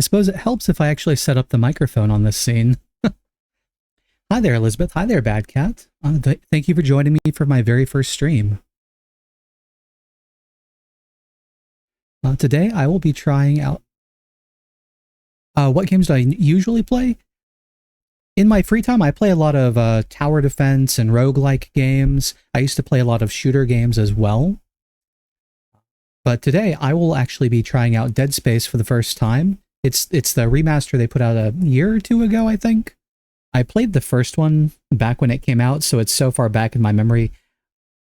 I suppose it helps if I actually set up the microphone on this scene. Hi there, Elizabeth. Hi there, Bad Cat. Thank you for joining me for my very first stream. Today I will be trying out... what games do I usually play? In my free time, I play a lot of tower defense and roguelike games. I used to play a lot of shooter games as well. But today I will actually be trying out Dead Space for the first time. It's the remaster they put out a year or two ago, I think. I played the first one back when it came out, so it's so far back in my memory,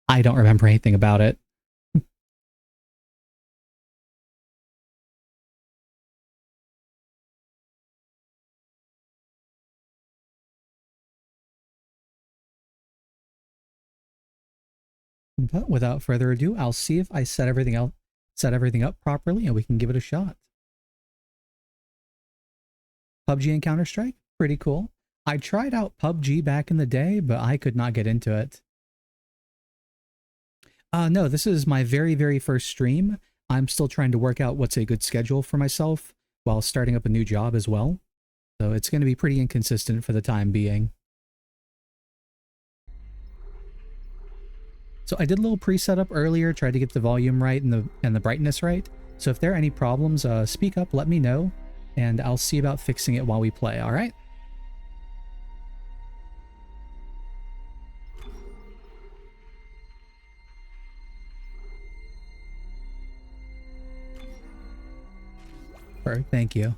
I don't remember anything about it. But without further ado, I'll see if I set everything up properly and we can give it a shot. PUBG and Counter-Strike? Pretty cool. I tried out PUBG back in the day, but I could not get into it. No, this is my very, very first stream. I'm still trying to work out what's a good schedule for myself while starting up a new job as well. So it's going to be pretty inconsistent for the time being. So I did a little pre-setup earlier, tried to get the volume right and the brightness right. So if there are any problems, speak up, let me know, and I'll see about fixing it while we play, alright? Perfect, thank you.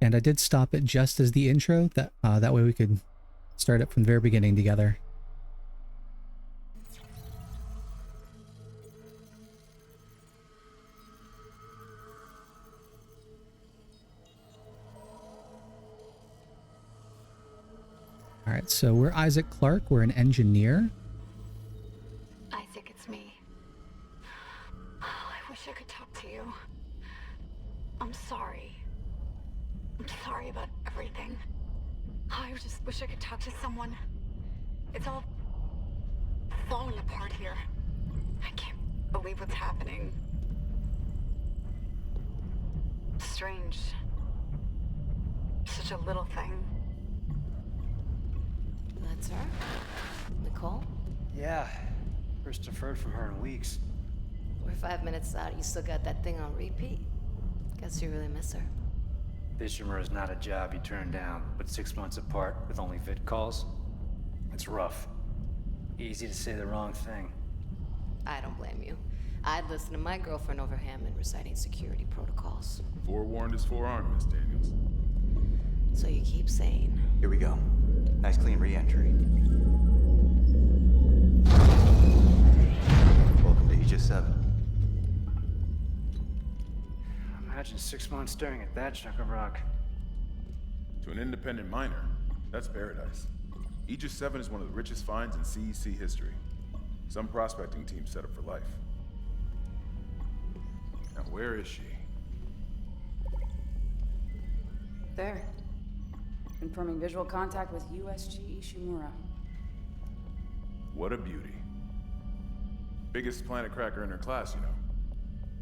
And I did stop it just as the intro, that way we could start it from the very beginning together. Alright, so we're Isaac Clarke, we're an engineer. Isaac, it's me. Oh, I wish I could talk to you. I'm sorry. I'm sorry about everything. Oh, I just wish I could talk to someone. It's all falling apart here. I can't believe what's happening. Strange. Such a little thing. That's her? Nicole? Yeah. First have heard from her in weeks. We're 5 minutes out. You still got that thing on repeat? Guess you really miss her. Bishmer is not a job you turn down, but 6 months apart with only vid calls? It's rough. Easy to say the wrong thing. I don't blame you. I'd listen to my girlfriend over Hammond reciting security protocols. Forewarned is forearmed, Miss Daniels. So you keep saying. Here we go. Nice clean re-entry. Welcome to Aegis 7. Imagine 6 months staring at that chunk of rock. To an independent miner, that's paradise. Aegis 7 is one of the richest finds in CEC history. Some prospecting teams set up for life. Now, where is she? There. Confirming visual contact with USG Ishimura. What a beauty. Biggest planet cracker in her class, you know.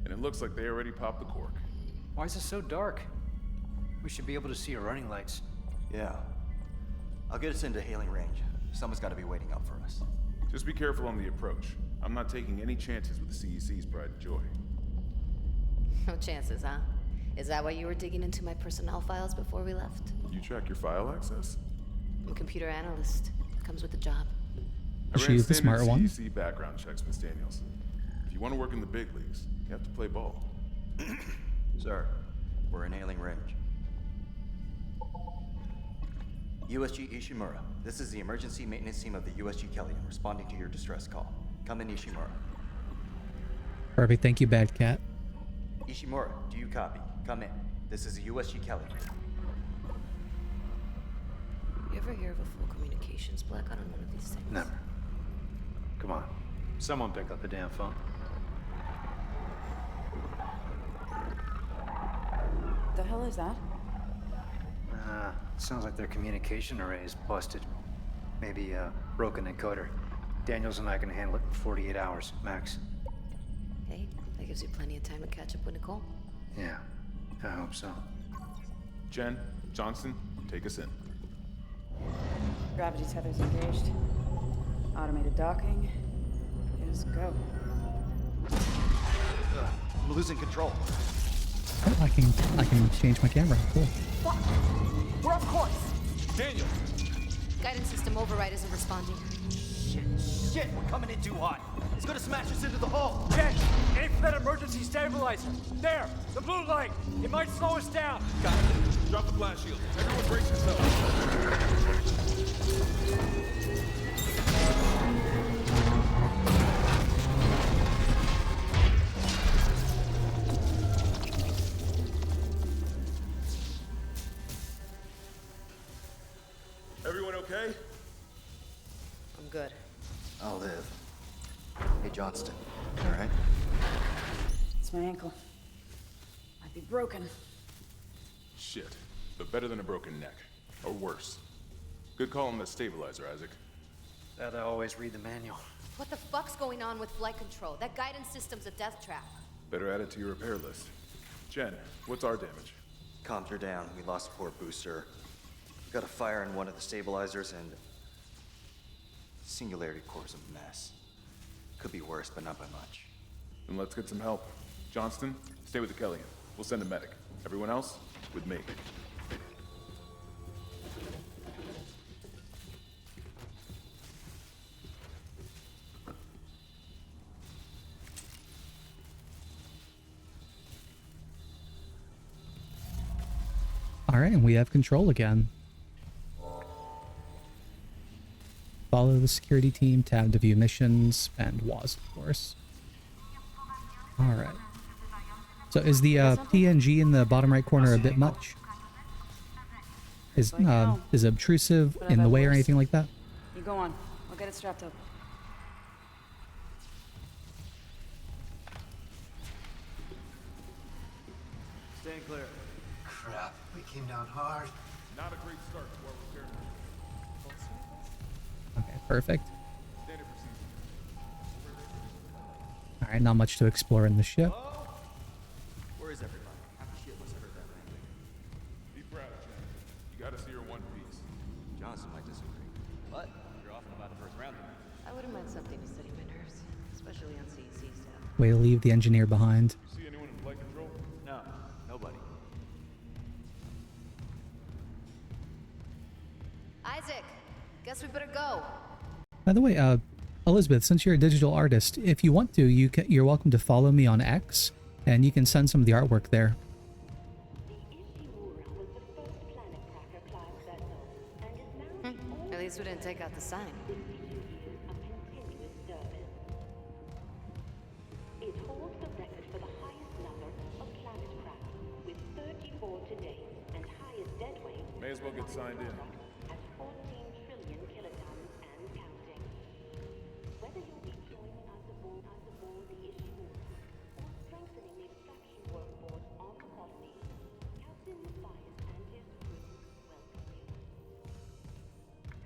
And it looks like they already popped the cork. Why is it so dark? We should be able to see her running lights. Yeah. I'll get us into hailing range. Someone's got to be waiting up for us. Just be careful on the approach. I'm not taking any chances with the CEC's pride and joy. No chances, huh? Is that why you were digging into my personnel files before we left? You track your file access? I'm a computer analyst. Comes with the job. I She ran is the standard smart one. CEC background checks, Miss Daniels. If you want to work in the big leagues, you have to play ball. Sir, we're in hailing range. USG Ishimura, this is the emergency maintenance team of the USG Kellion responding to your distress call. Come in, Ishimura. Perfect, thank you, Bad Cat. Ishimura, do you copy? Come in. This is the USG Kellion. You ever hear of a full communications blackout on one of these things? Never. Come on. Someone pick up the damn phone. The hell is that? Sounds like their communication array is busted. Maybe a broken encoder. Daniels and I can handle it in 48 hours, max. Hey, that gives you plenty of time to catch up with Nicole. Yeah. I hope so. Jen, Johnston, take us in. Gravity tethers engaged. Automated docking. Is go. I'm losing control. Oh, I can change my camera. Cool. Fuck! We're off course! Daniel! Guidance system override isn't responding. Shit, we're coming in too hot. It's gonna smash us into the hull. Jen, aim for that emergency stabilizer. There, the blue light. It might slow us down. Got it. Drop the blast shield. Everyone brace yourself. Everyone okay? I'm good. I'll live. Hey, Johnston. All right? It's my ankle. Might be broken. Shit. But better than a broken neck. Or worse. Good call on the stabilizer, Isaac. That I always read the manual. What the fuck's going on with flight control? That guidance system's a death trap. Better add it to your repair list. Jen, what's our damage? Comms are down. We lost a port booster. Got a fire in one of the stabilizers and... Singularity core's a mess. Could be worse, but not by much. Then let's get some help. Johnston, stay with the Kellyan. We'll send a medic. Everyone else, with me. All right, and we have control again. Follow the security team, tab to view missions, and WAS, of course. All right. So is the PNG in the bottom right corner a bit much? Is it obtrusive in the way or anything like that? You go on. I'll get it strapped up. Stand clear. Crap, we came down hard. Not a great start to our repair. Okay, perfect. Standard procedure. All right, not much to explore in the ship. Where is everybody? Half the shit must have heard that landing. Be proud, Jen. You gotta see her one piece. Johnson might disagree. But you're off in about the first round. I wouldn't mind something to steady my nerves, especially on CEC stuff. Way to leave the engineer behind. See anyone in flight control? No, nobody. Isaac, guess we better go. By the way, Elizabeth, since you're a digital artist, if you want to, you're welcome to follow me on X, and you can send some of the artwork there. At least we didn't take out the sign. It holds the record for the highest number of planet craft, with 34 to date, and highest dead weight May as well get signed in. at 14 trillion kilotons and counting. Whether you'll be joining us aboard the issue or strengthening the extraction workforce on the colony, Captain Matthias and his crew welcome you.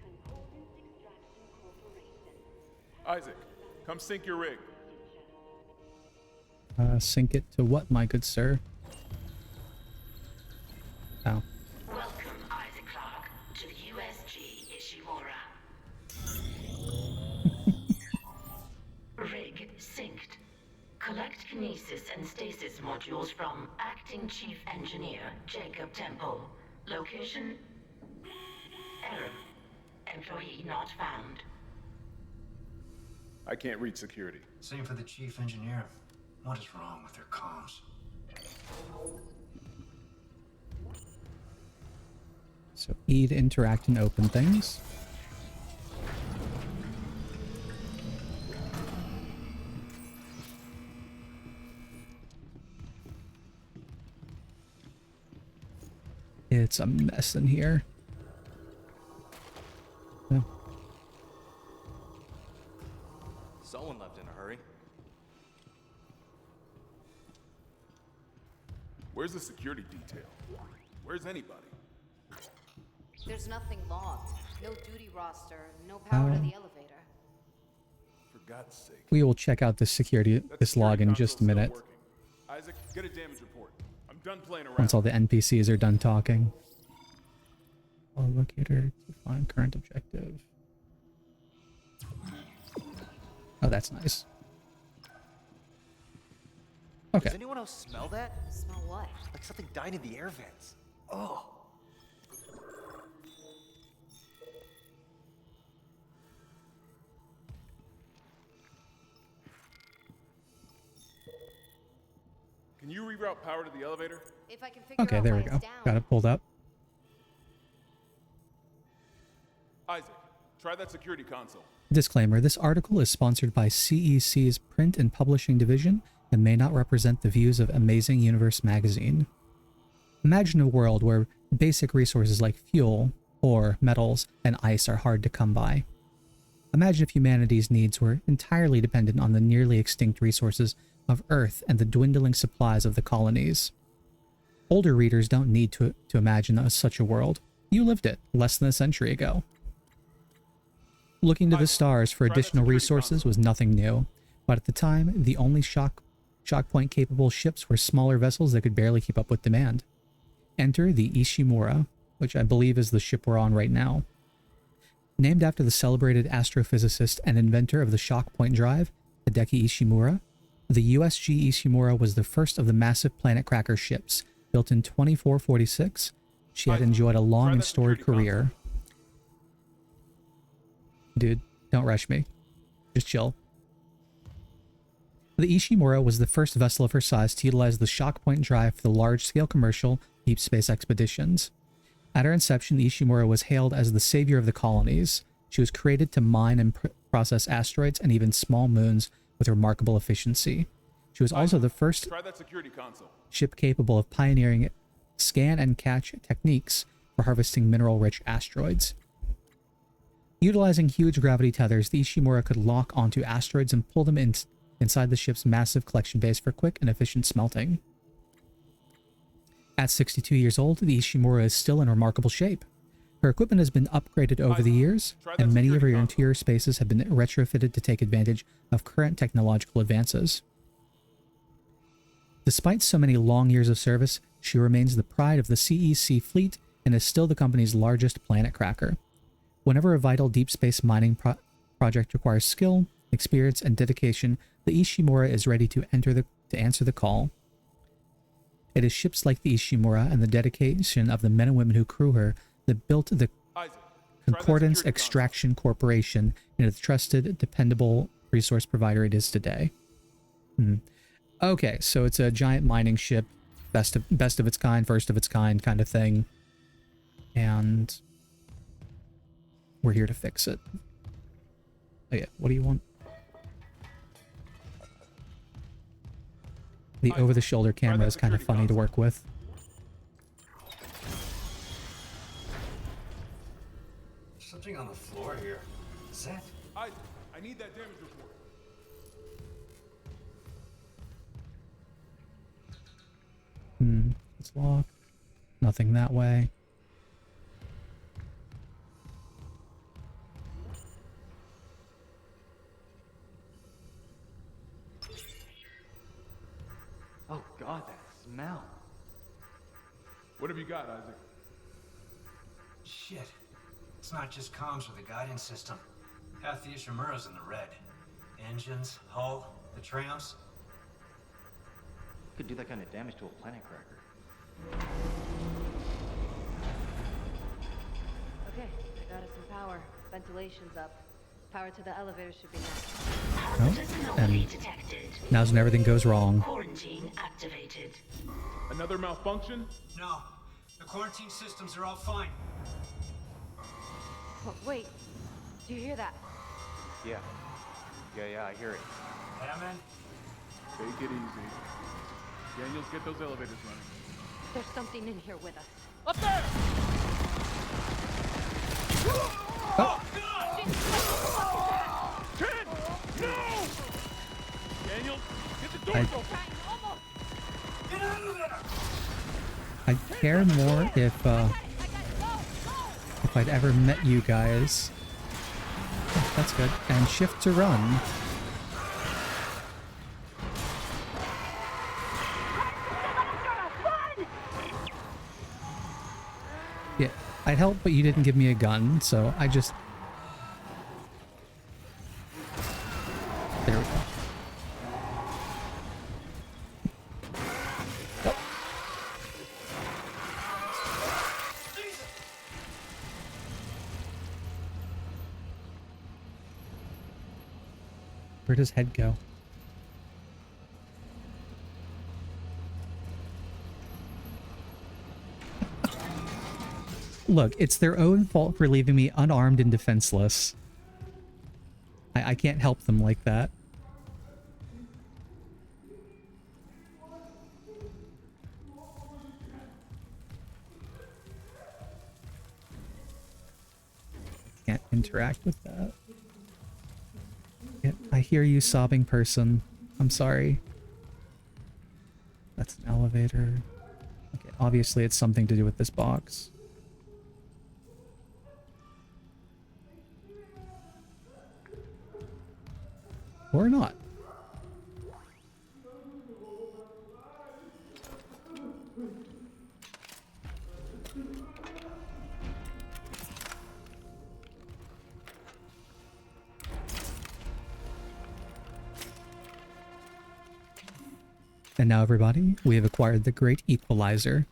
Concordance Extraction Corporation. Isaac, come sync your rig. Sync it to what, my good sir? Oh. Welcome, Isaac Clarke, to the USG Ishimura. Rig synced. Collect kinesis and stasis modules from Acting Chief Engineer Jacob Temple. Location? Error. Employee not found. I can't reach security. Same for the chief engineer. What is wrong with their comms? So E to interact and open things. It's a mess in here. No. Someone left in a hurry. Where's the security detail? Where's anybody? There's nothing logged. No duty roster, no power to the elevator. For God's sake. We will check out this security, That this log in security just a console's still minute. working. Isaac, get a damage report. I'm done playing around. Once all the NPCs are done talking. Follow locator to find current objective. Oh, that's nice. Okay. Does anyone else smell that? Smell what? Like something died in the air vents. Oh. Can you reroute power to the elevator? If I can figure Okay, out there why we go. it's down. Got it pulled up. Isaac, try that security console. Disclaimer, this article is sponsored by CEC's print and publishing division and may not represent the views of Amazing Universe magazine. Imagine a world where basic resources like fuel, ore, metals, and ice are hard to come by. Imagine if humanity's needs were entirely dependent on the nearly extinct resources of Earth and the dwindling supplies of the colonies. Older readers don't need to imagine such a world. You lived it less than a century ago. Looking to the stars for additional resources was nothing new, but at the time, the only shock point capable ships were smaller vessels that could barely keep up with demand. Enter the Ishimura, which I believe is the ship we're on right now. Named after the celebrated astrophysicist and inventor of the shock point drive, Hideki Ishimura, the USG Ishimura was the first of the massive planet cracker ships. Built in 2446, she had enjoyed a long and storied career. Dude, don't rush me. Just chill. The Ishimura was the first vessel of her size to utilize the shock point drive for the large-scale commercial deep space expeditions. At her inception, the Ishimura was hailed as the savior of the colonies. She was created to mine and process asteroids and even small moons with remarkable efficiency. She was also the first ship capable of pioneering scan and catch techniques for harvesting mineral-rich asteroids. Utilizing huge gravity tethers, the Ishimura could lock onto asteroids and pull them inside the ship's massive collection base for quick and efficient smelting. At 62 years old, the Ishimura is still in remarkable shape. Her equipment has been upgraded over the years, and many of her interior spaces have been retrofitted to take advantage of current technological advances. Despite so many long years of service, she remains the pride of the CEC fleet and is still the company's largest planet cracker. Whenever a vital deep space mining project requires skill, experience, and dedication, the Ishimura is ready to answer the call. It is ships like the Ishimura and the dedication of the men and women who crew her that built the Concordance Extraction Corporation into the trusted, dependable resource provider it is today. Okay, so it's a giant mining ship, best of its kind, first of its kind of thing, and we're here to fix it. Oh yeah, what do you want? The over-the-shoulder camera is kind of funny to work with. Something on the floor here. Is that? Isaac, I need that damage report. It's locked. Nothing that way. Oh God, that smell. What have you got, Isaac? Shit. It's not just comms or the guidance system. Half the Ishimura's in the red. Engines, hull, the trams. Could do that kind of damage to a planet cracker. Okay, I got us some power. Ventilation's up. Power to the elevator should be next. Oh, and now's when everything goes wrong. Quarantine activated. Another malfunction? No. The quarantine systems are all fine. Oh, wait, do you hear that? Yeah, I hear it. Hammond? Take it easy. Daniels, get those elevators running. There's something in here with us. Up there! Oh. Ken! No! Daniels, get the doors open! Get out of there! I'd care more if I'd ever met you guys. Oh, that's good. And shift to run. Yeah, I'd help, but you didn't give me a gun, so I just... There we go. Oh. Where does head go? Look, it's their own fault for leaving me unarmed and defenseless. I can't help them like that. Can't interact with that. Yeah, I hear you, sobbing person. I'm sorry. That's an elevator. Okay, obviously it's something to do with this box. Or not. And now, everybody, we have acquired the Great Equalizer.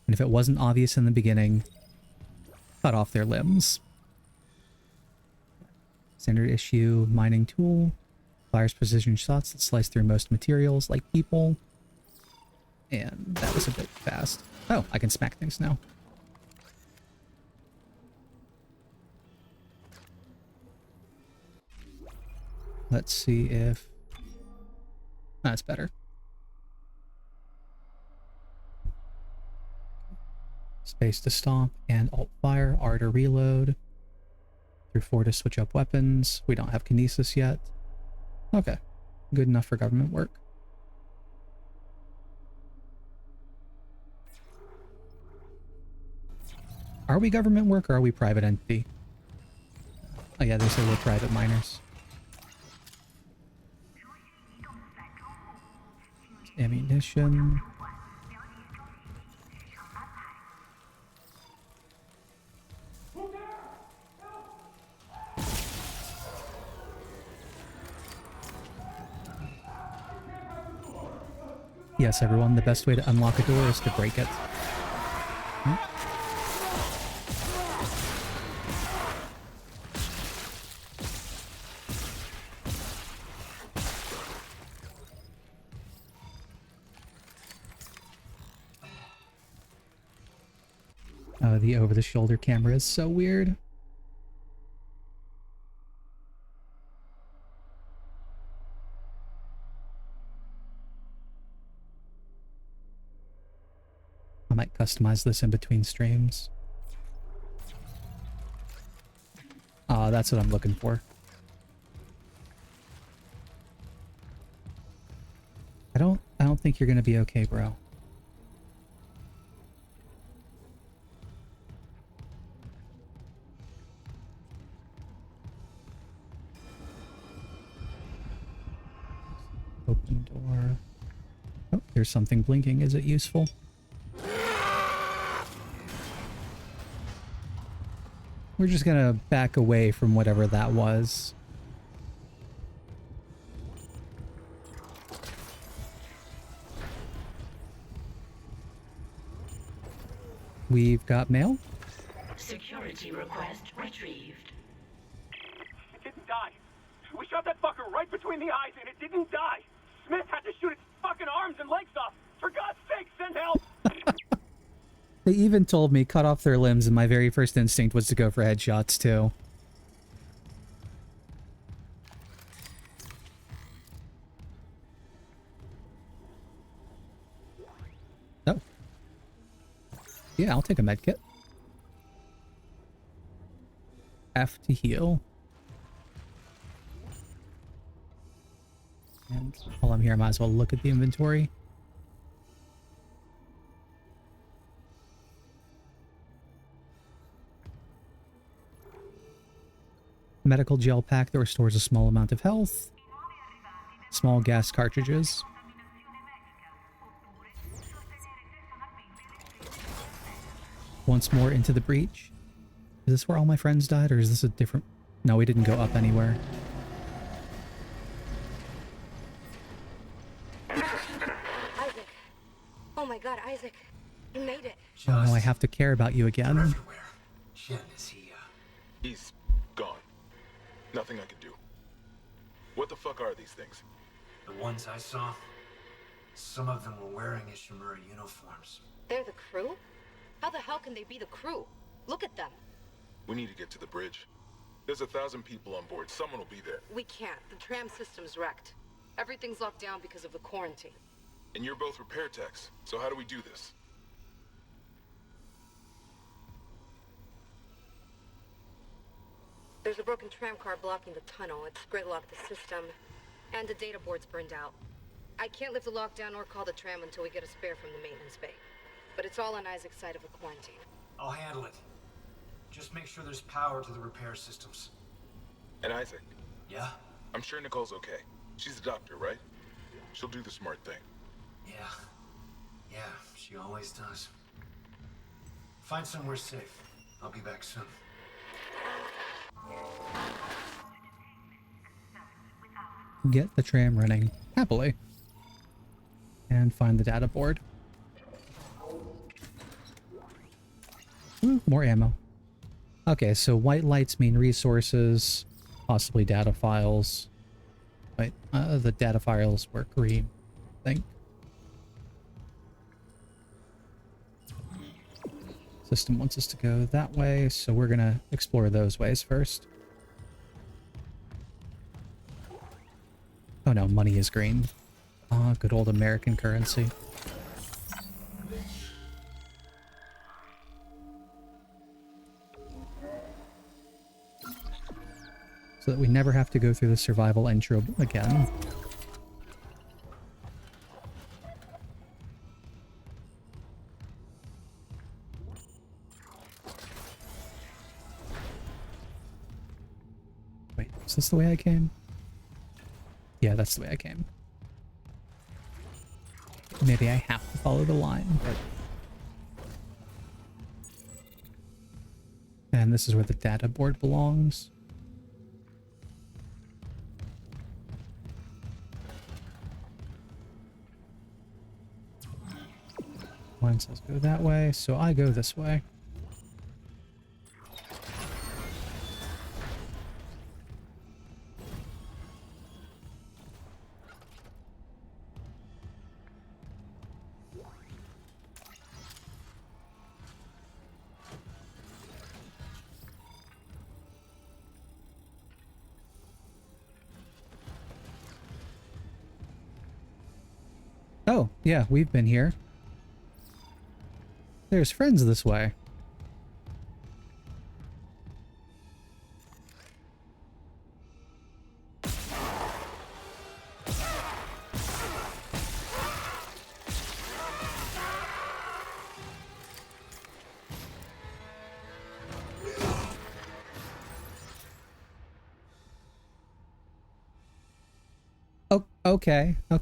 And if it wasn't obvious in the beginning, cut off their limbs. Standard issue mining tool. Fires precision shots that slice through most materials, like people. And that was a bit fast. Oh, I can smack things now. Let's see if... That's better. Space to stomp and alt fire, R to reload. Through 4 to switch up weapons. We don't have kinesis yet. Okay. Good enough for government work. Are we government work or are we private entity? Oh yeah, they say we're private miners. Ammunition. Yes, everyone, the best way to unlock a door is to break it. Oh, the over-the-shoulder camera is so weird. I might customize this in between streams. That's what I'm looking for. I don't think you're gonna be okay, bro. Open door. Oh, there's something blinking. Is it useful? We're just gonna back away from whatever that was. We've got mail. Security request retrieved. It didn't die. We shot that fucker right between the eyes and it didn't die. Smith had to shoot its fucking arms and legs off. For God's sake, send help! They even told me cut off their limbs, and my very first instinct was to go for headshots too. Oh. Yeah, I'll take a med kit. F to heal. And while I'm here, I might as well look at the inventory. Medical gel pack that restores a small amount of health. Small gas cartridges. once more into the breach. Is this where all my friends died, or is this a different... No, we didn't go up anywhere. Isaac. Oh my god, Isaac. You made it. Oh no, I have to care about you again. Everywhere. Shen, is he, He's gone. Nothing I can do. What the fuck are these things? the ones I saw? Some of them were wearing Ishimura uniforms. They're the crew? How the hell can they be the crew? Look at them. We need to get to the bridge. There's 1,000 people on board. Someone will be there. We can't. The tram system's wrecked. Everything's locked down because of the quarantine. And you're both repair techs, so how do we do this? There's a broken tram car blocking the tunnel. It's gridlocked the system. And the data board's burned out. I can't lift the lockdown or call the tram until we get a spare from the maintenance bay. But it's all on Isaac's side of the quarantine. I'll handle it. Just make sure there's power to the repair systems. And Isaac, Yeah? I'm sure Nicole's okay. She's a doctor, right? She'll do the smart thing. Yeah, she always does. Find somewhere safe. I'll be back soon. Get the tram running happily. And find the data board. Ooh, more ammo. Okay, so white lights mean resources, possibly data files. Wait, the data files were green, I think. System wants us to go that way, so we're gonna explore those ways first. Oh no, money is green. Ah, good old American currency. So that we never have to go through the survival intro again. Wait, is this the way I came? Yeah, that's the way I came. Maybe I have to follow the line, but... And this is where the data board belongs. One says go that way, so I go this way. Oh, yeah, we've been here. There's friends this way.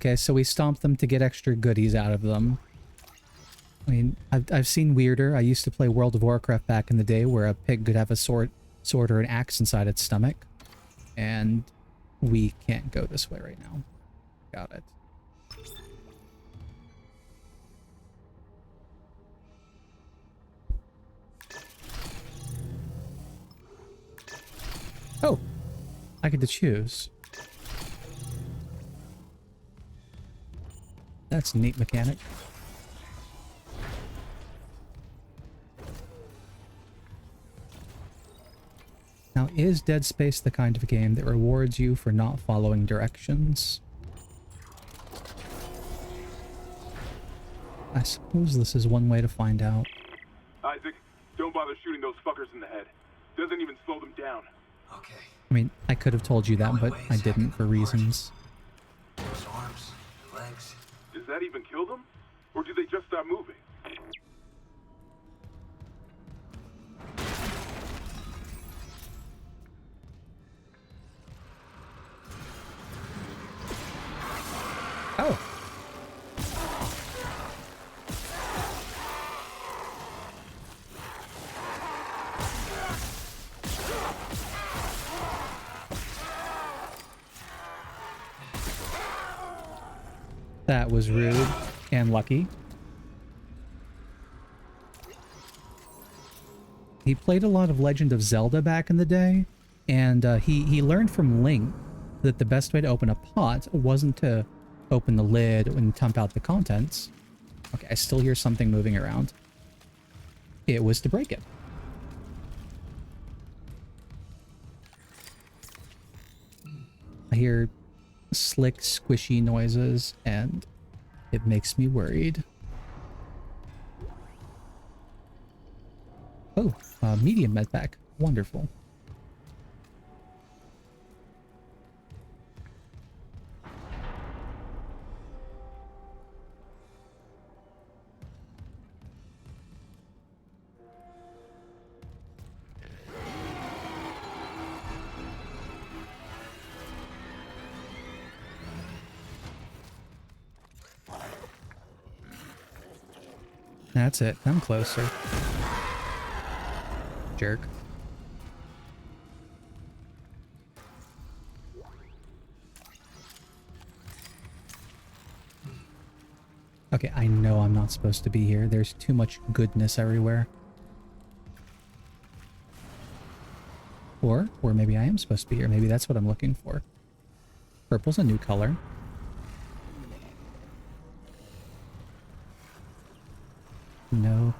Okay, so we stomped them to get extra goodies out of them. I mean, I've seen weirder. I used to play World of Warcraft back in the day where a pig could have a sword or an axe inside its stomach. And we can't go this way right now. Got it. Oh! I get to choose. That's a neat mechanic. Now, is Dead Space the kind of game that rewards you for not following directions? I suppose this is one way to find out. Isaac, don't bother shooting those fuckers in the head. Doesn't even slow them down. Okay. I mean, I could have told you that, but I didn't for reasons. Those arms, legs. Does that even kill them? Or do they just stop moving? Oh! That was rude and lucky. He played a lot of Legend of Zelda back in the day, and he learned from Link that the best way to open a pot wasn't to open the lid and dump out the contents. Okay, I still hear something moving around. It was to break it. I hear slick, squishy noises, and it makes me worried. Oh, medium med pack. Wonderful. That's it. I'm closer. Jerk. Okay, I know I'm not supposed to be here. There's too much goodness everywhere. Or maybe I am supposed to be here. Maybe that's what I'm looking for. Purple's a new color. No.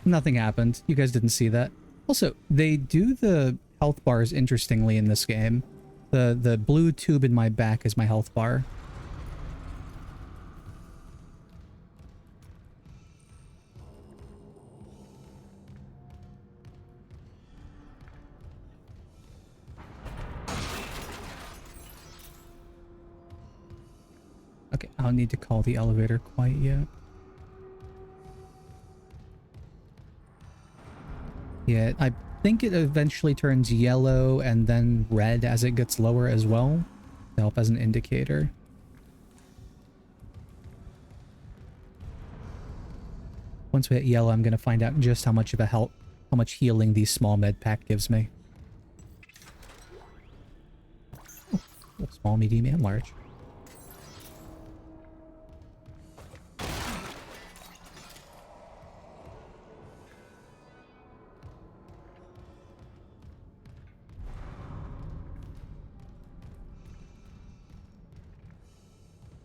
Nothing happened. You guys didn't see that. Also, they do the health bars interestingly in this game. The blue tube in my back is my health bar. Okay, I don't need to call the elevator quite yet. Yeah, I think it eventually turns yellow and then red as it gets lower as well, to help as an indicator. Once we hit yellow, I'm gonna find out just how much of a how much healing the small med pack gives me. Oh, small, medium, and large.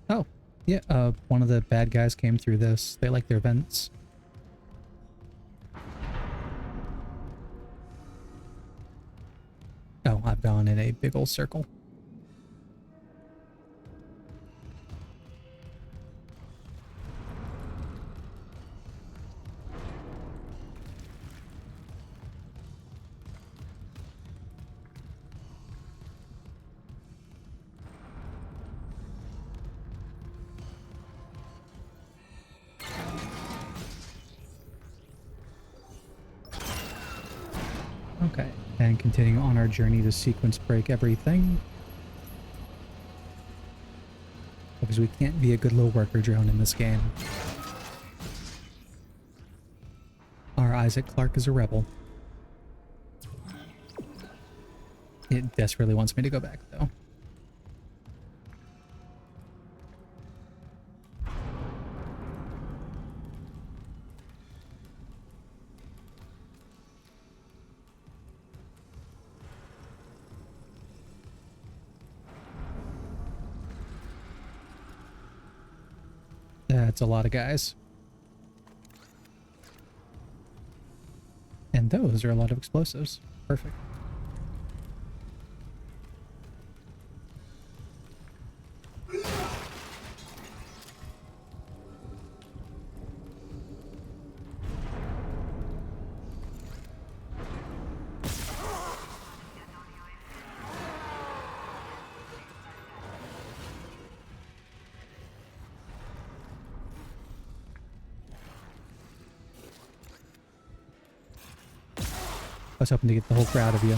Oh, yeah, one of the bad guys came through this. They like their vents. Oh, I've gone in a big old circle. Okay, and continue on our journey to sequence break everything. Because we can't be a good little worker drone in this game. Our Isaac Clarke is a rebel. It desperately wants me to go back, though. That's a lot of guys. And those are a lot of explosives. Perfect. I was hoping to get the whole crowd of you.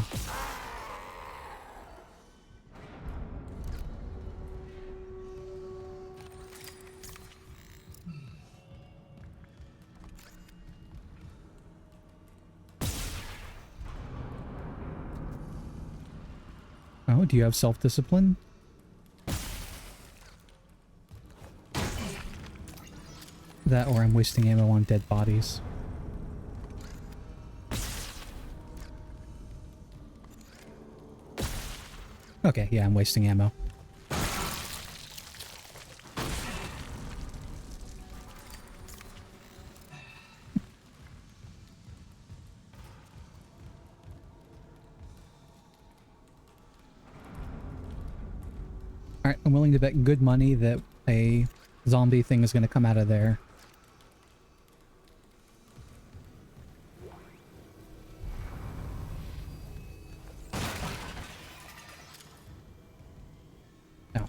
ammo? Do you have self-discipline? That or I'm wasting ammo on dead bodies. Okay, yeah, I'm wasting ammo. Alright, I'm willing to bet good money that a zombie thing is going to come out of there. No.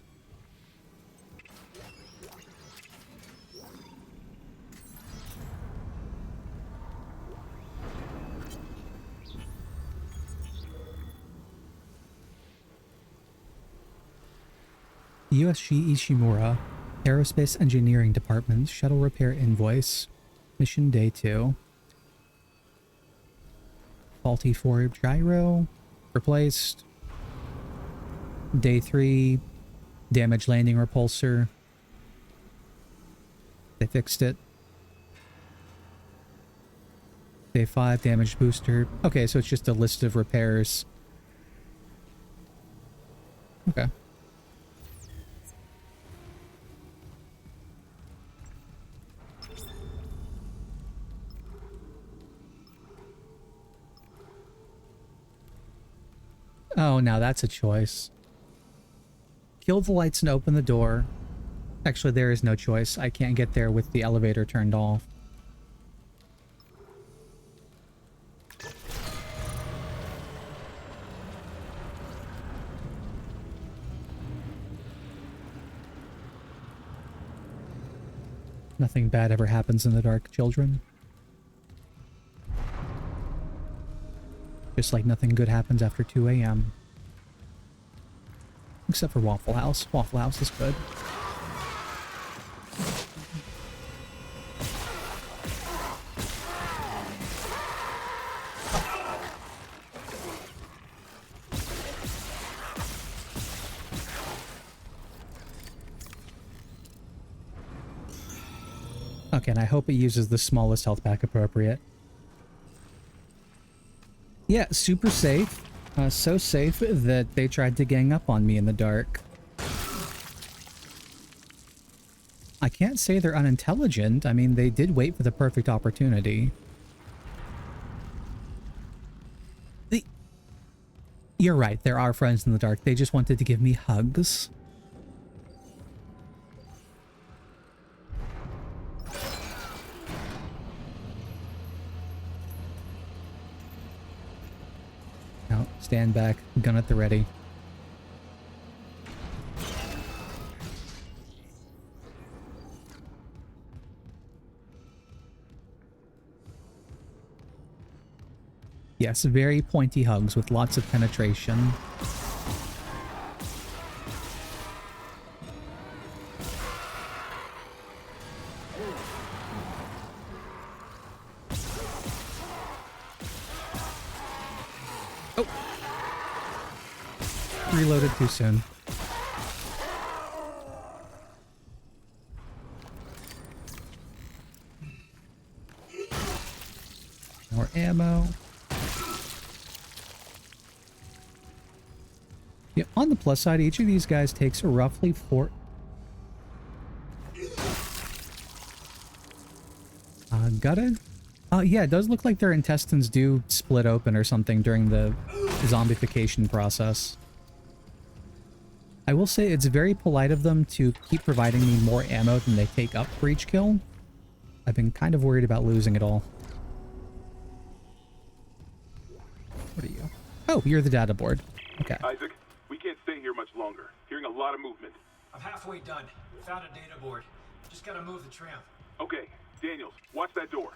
USG Ishimura, Aerospace Engineering Department, Shuttle Repair Invoice, Mission Day 2. Faulty forward gyro, replaced. Day 3, damaged landing repulsor. They fixed it. Day 5, damaged booster. Okay, so it's just a list of repairs. Okay. Oh, now that's a choice. Kill the lights and open the door. Actually, there is no choice. I can't get there with the elevator turned off. Nothing bad ever happens in the dark, children. Just like nothing good happens after 2 a.m. Except for Waffle House. Waffle House is good. Okay, and I hope it uses the smallest health pack appropriate. Yeah, super safe. So safe that they tried to gang up on me in the dark. I can't say they're unintelligent. I mean, they did wait for the perfect opportunity. You're right, there are friends in the dark. They just wanted to give me hugs. No, stand back, gun at the ready. Yes, very pointy hugs with lots of penetration. Oh! Reloaded too soon. More ammo. Yeah, on the plus side, each of these guys takes roughly 4... gutted? Yeah, it does look like their intestines do split open or something during the zombification process. I will say it's very polite of them to keep providing me more ammo than they take up for each kill. I've been kind of worried about losing it all. What are you? Oh, you're the data board. Okay. Isaac, we can't stay here much longer. Hearing a lot of movement. I'm halfway done. Found a data board. Just gotta move the tram. Okay, Daniels, watch that door.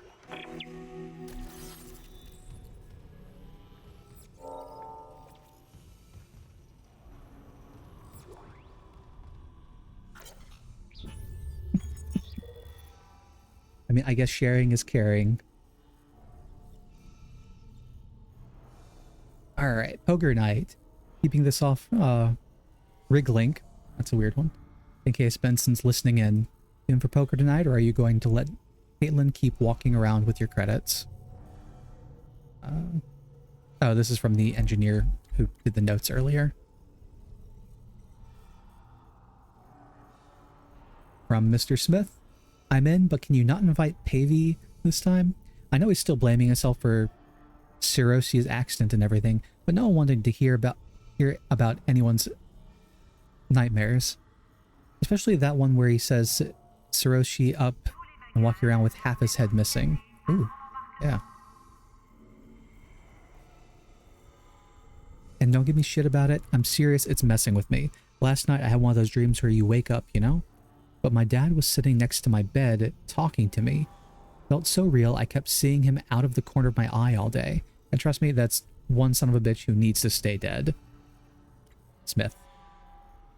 I mean, I guess sharing is caring. Alright, poker night. keeping this off rig link. That's a weird one. In case Benson's listening in. You in for poker tonight, or are you going to let Caitlin keep walking around with your credits? Oh, this is from the engineer who did the notes earlier. From Mr. Smith. I'm in, but can you not invite Pavey this time? I know he's still blaming himself for Cirosi's accident and everything, but no one wanted to hear about anyone's nightmares. Especially that one where he says Cirosi up and walking around with half his head missing. Ooh, yeah. And don't give me shit about it. I'm serious, it's messing with me. Last night I had one of those dreams where you wake up, you know? But my dad was sitting next to my bed talking to me. Felt so real, I kept seeing him out of the corner of my eye all day. And trust me, that's one son of a bitch who needs to stay dead. Smith.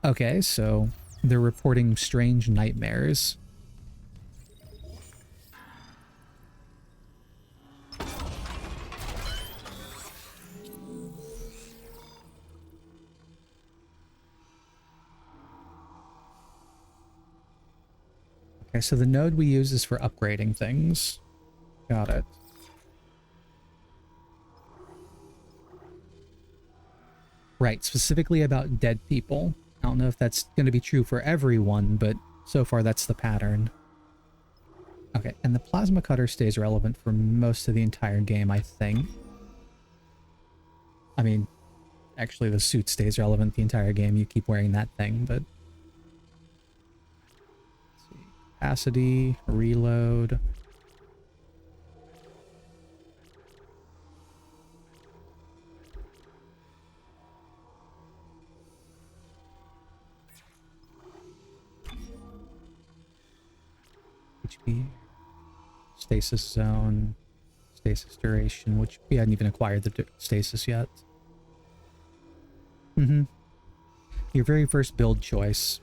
Okay, so they're reporting strange nightmares. Okay, so the node we use is for upgrading things. Got it. Right, specifically about dead people. I don't know if that's going to be true for everyone, but so far that's the pattern. Okay, and the plasma cutter stays relevant for most of the entire game, I think. I mean, actually the suit stays relevant the entire game. You keep wearing that thing, but... Let's see. Capacity, reload... HP, stasis zone, stasis duration, which we hadn't even acquired the stasis yet. Your very first build choice.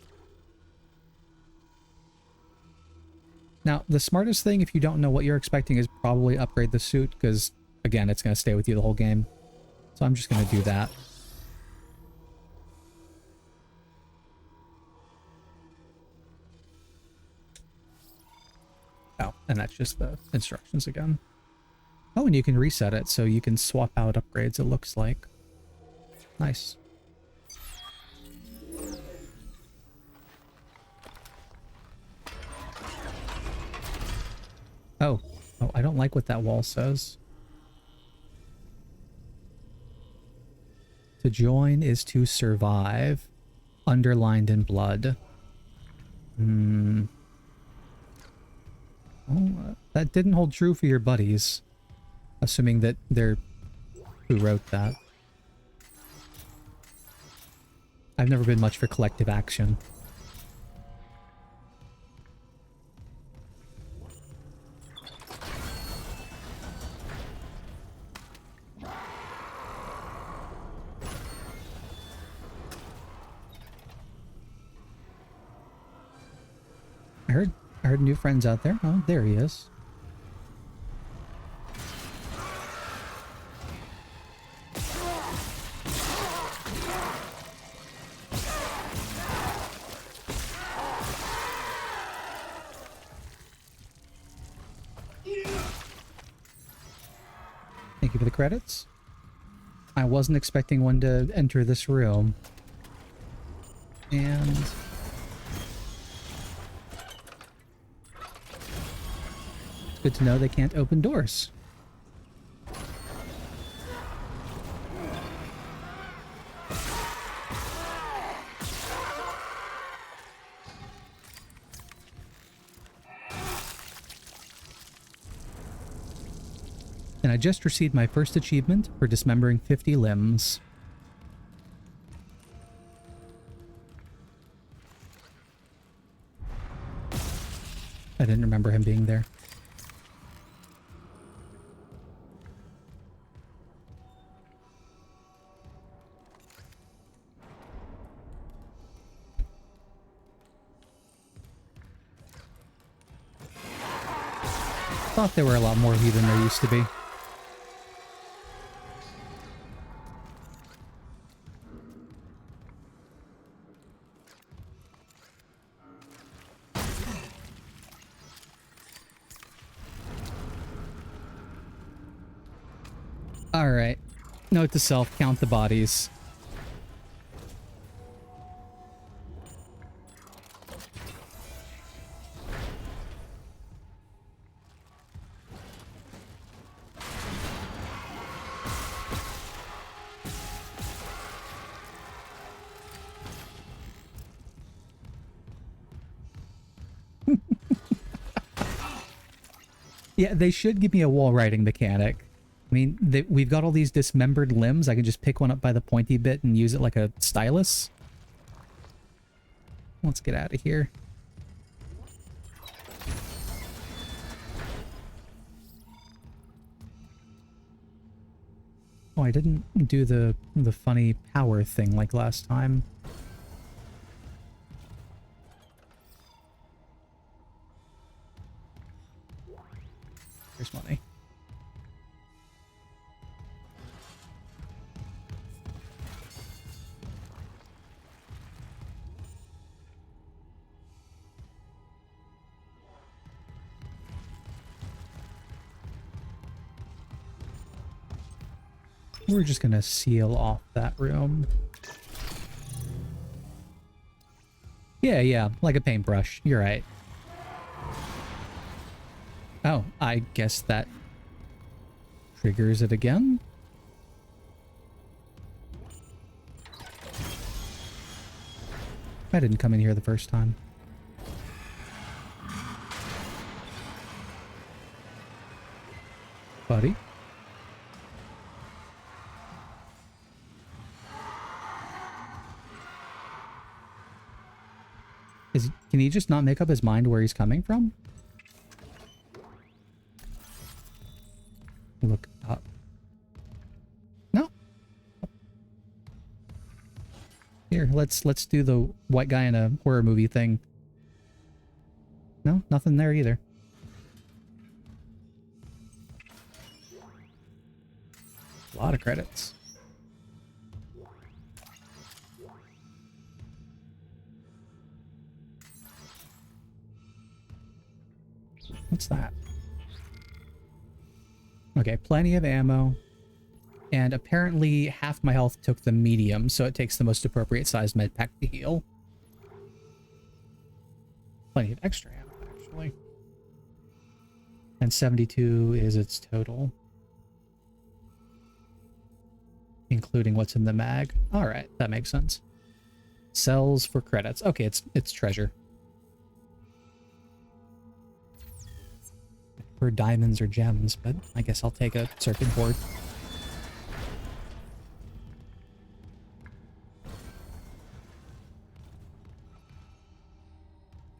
Now, the smartest thing, if you don't know what you're expecting, is probably upgrade the suit, because, again, it's going to stay with you the whole game. So I'm just going to do that. Oh, and that's just the instructions again. Oh, and you can reset it, so you can swap out upgrades, it looks like. Nice. Oh, I don't like what that wall says. To join is to survive. Underlined in blood. Oh, that didn't hold true for your buddies. Assuming that they're... who wrote that. I've never been much for collective action. I heard new friends out there. Oh, there he is. Thank you for the credits. I wasn't expecting one to enter this room. And... good to know they can't open doors. And I just received my first achievement for dismembering 50 limbs. I didn't remember him being there. Thought there were a lot more of you than there used to be. Alright. Note to self, count the bodies. Yeah, they should give me a wall riding mechanic. I mean, we've got all these dismembered limbs. I can just pick one up by the pointy bit and use it like a stylus. Let's get out of here. Oh, I didn't do the funny power thing like last time. Here's money. We're just gonna seal off that room. Yeah, like a paintbrush. You're right. Oh, I guess that triggers it again? I didn't come in here the first time. Buddy? Can he just not make up his mind where he's coming from? Look up. No. Here, let's do the white guy in a horror movie thing. No, nothing there either. A lot of credits. What's that? Okay, plenty of ammo. And apparently half my health took the medium, so it takes the most appropriate sized med pack to heal. Plenty of extra ammo, actually. And 72 is its total. Including what's in the mag. Alright, that makes sense. Sells for credits. Okay, it's treasure. For diamonds or gems, but I guess I'll take a circuit board.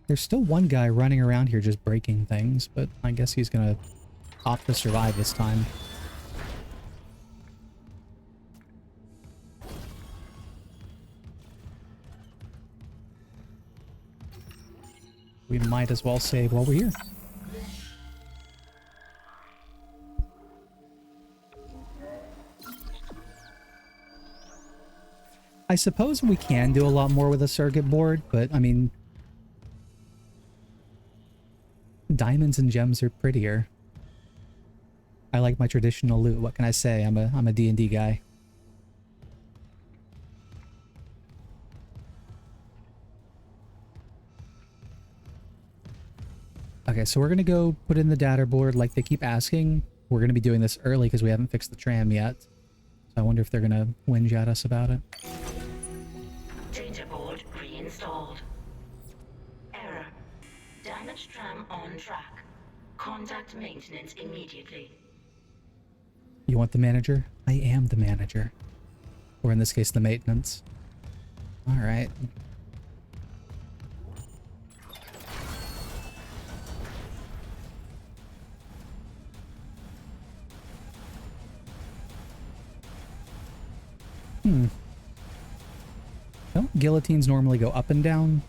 There's still one guy running around here just breaking things, but I guess he's gonna opt to survive this time. We might as well save while we're here. I suppose we can do a lot more with a circuit board, but I mean, diamonds and gems are prettier. I like my traditional loot. What can I say? I'm a D&D guy. Okay, so we're gonna go put in the data board like they keep asking. We're gonna be doing this early because we haven't fixed the tram yet. So I wonder if they're gonna whinge at us about it. Data board reinstalled. Error. Damaged tram on track. Contact maintenance immediately. You want the manager? I am the manager. Or in this case, the maintenance. Alright. Don't guillotines normally go up and down?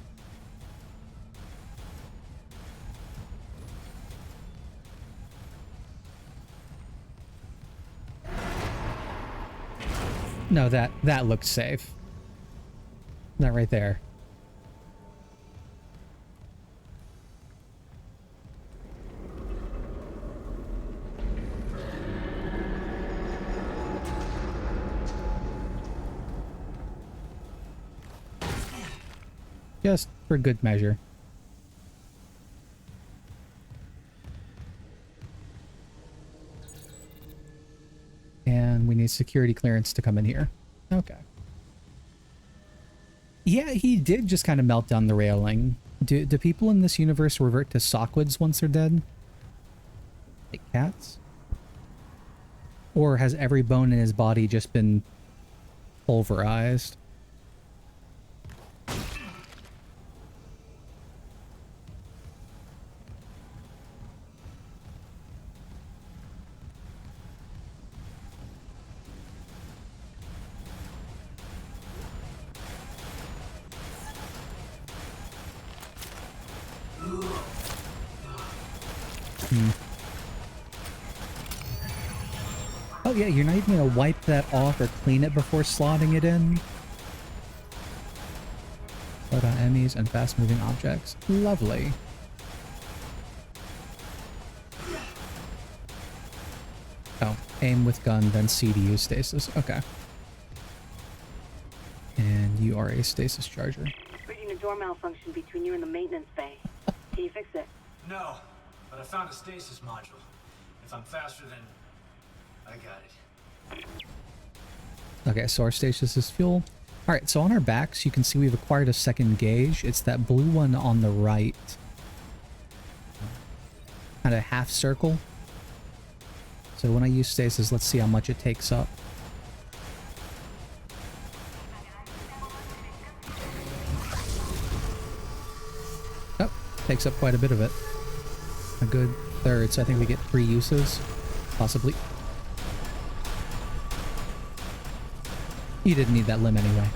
No, that looks safe. That right there. just for good measure. And we need security clearance to come in here. Okay. Yeah, he did just kind of melt down the railing. Do people in this universe revert to sockwood once they're dead? Like cats? Or has every bone in his body just been pulverized? Oh yeah, you're not even gonna wipe that off or clean it before slotting it in? Slow down enemies and fast-moving objects. Lovely. Oh, aim with gun, then C to use stasis. Okay. And you are a stasis charger. Reading a door malfunction between you and the maintenance bay. Can you fix it? No, but I found a stasis module. If I'm faster than... I got it. Okay, so our stasis is fuel. Alright, so on our backs, you can see we've acquired a second gauge. It's that blue one on the right. Kind of half circle. So when I use stasis, let's see how much it takes up. Oh, takes up quite a bit of it. A good third, so I think we get 3 uses. Possibly. You didn't need that limb anyway.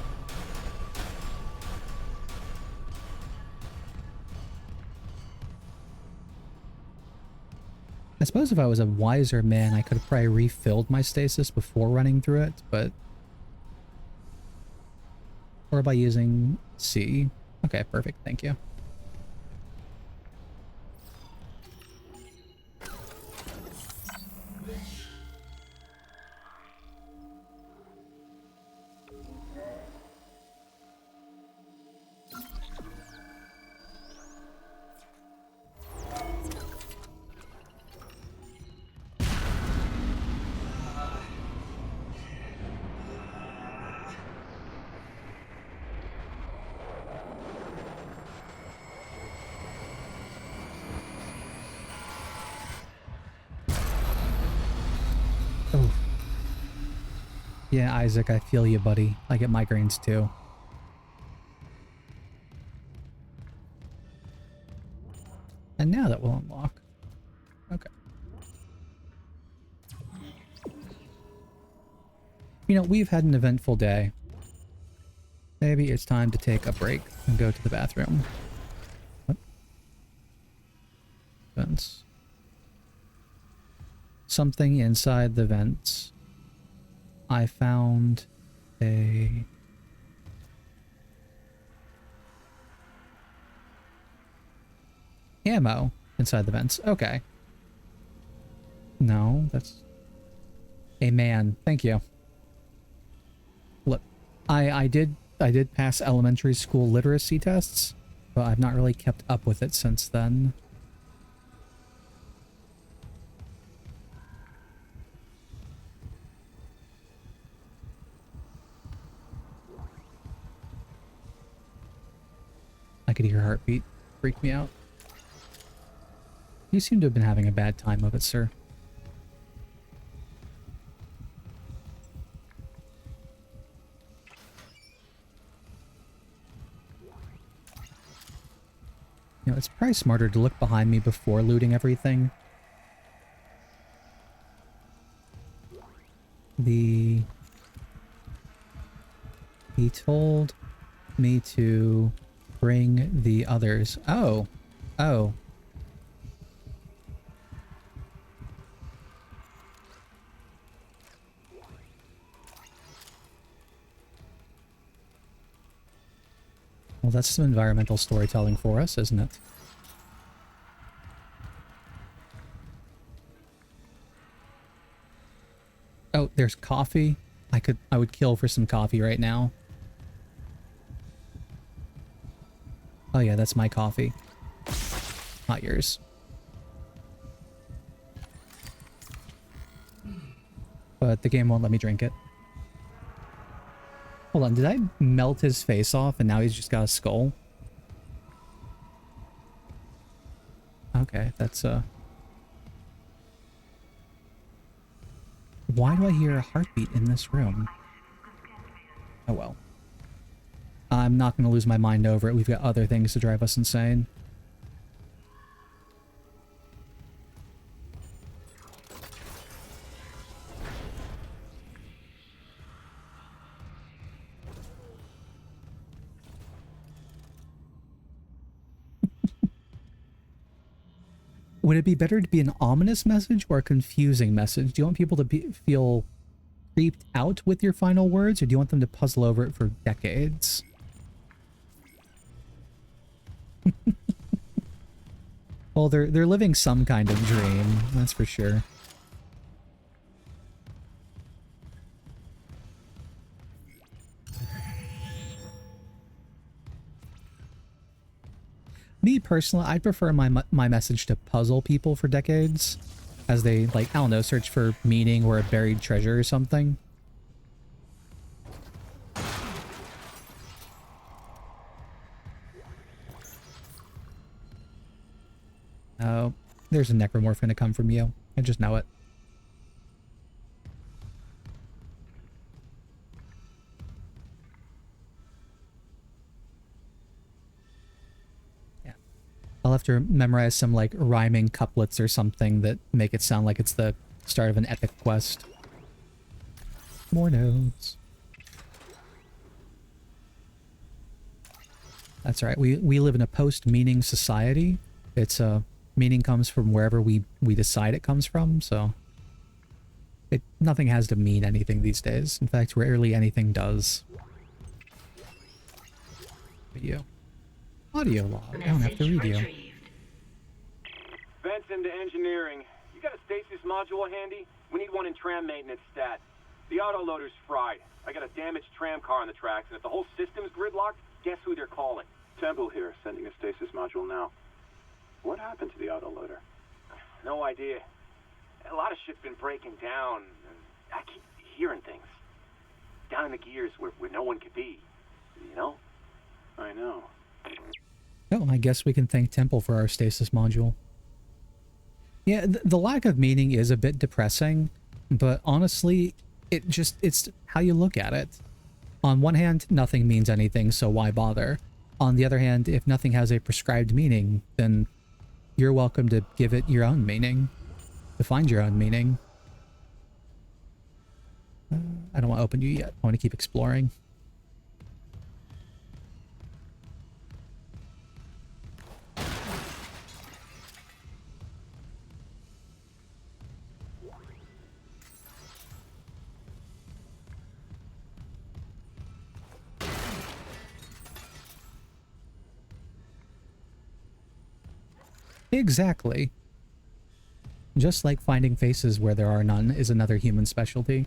I suppose if I was a wiser man, I could have probably refilled my stasis before running through it, but... Or by using C. Okay, perfect, thank you. Yeah, Isaac, I feel you, buddy. I get migraines too. And now that will unlock. Okay. You know, we've had an eventful day. Maybe it's time to take a break and go to the bathroom. What? Vents. Something inside the vents. I found a... ammo inside the vents. Okay. No, that's... a man. Thank you. Look, I did pass elementary school literacy tests, but I've not really kept up with it since then. I could hear her heartbeat. Freaked me out. You seem to have been having a bad time of it, sir. You know, it's probably smarter to look behind me before looting everything. He told me to bring the others. Oh. Oh. Well, that's some environmental storytelling for us, isn't it? Oh, there's coffee. I would kill for some coffee right now. Oh yeah, that's my coffee. Not yours. But the game won't let me drink it. Hold on, did I melt his face off and now he's just got a skull? Okay, that's why do I hear a heartbeat in this room? Oh well. I'm not going to lose my mind over it. We've got other things to drive us insane. Would it be better to be an ominous message or a confusing message? Do you want people to feel creeped out with your final words, or do you want them to puzzle over it for decades? Well, they're living some kind of dream, that's for sure. Me personally, I prefer my message to puzzle people for decades, as they, like, I don't know, search for meaning or a buried treasure or something. Oh, there's a necromorph gonna come from you. I just know it. Yeah. I'll have to memorize some, like, rhyming couplets or something that make it sound like it's the start of an epic quest. More nodes. That's right. We live in a post-meaning society. It's meaning comes from wherever we decide it comes from, so nothing has to mean anything these days. In fact, rarely anything does. Video. Audio log. I don't have to read you. Vents into engineering. You got a stasis module handy? We need one in tram maintenance stat. The autoloader's fried. I got a damaged tram car on the tracks, and if the whole system's gridlocked, guess who they're calling? Temple here, sending a stasis module now. What happened to the autoloader? No idea. A lot of shit's been breaking down, and I keep hearing things. Down in the gears where no one could be, you know? I know. Oh, I guess we can thank Temple for our stasis module. Yeah, the lack of meaning is a bit depressing, but honestly, it's how you look at it. On one hand, nothing means anything, so why bother? On the other hand, if nothing has a prescribed meaning, then you're welcome to give it your own meaning. To find your own meaning. I don't want to open you yet. I want to keep exploring. Exactly. Just like finding faces where there are none is another human specialty.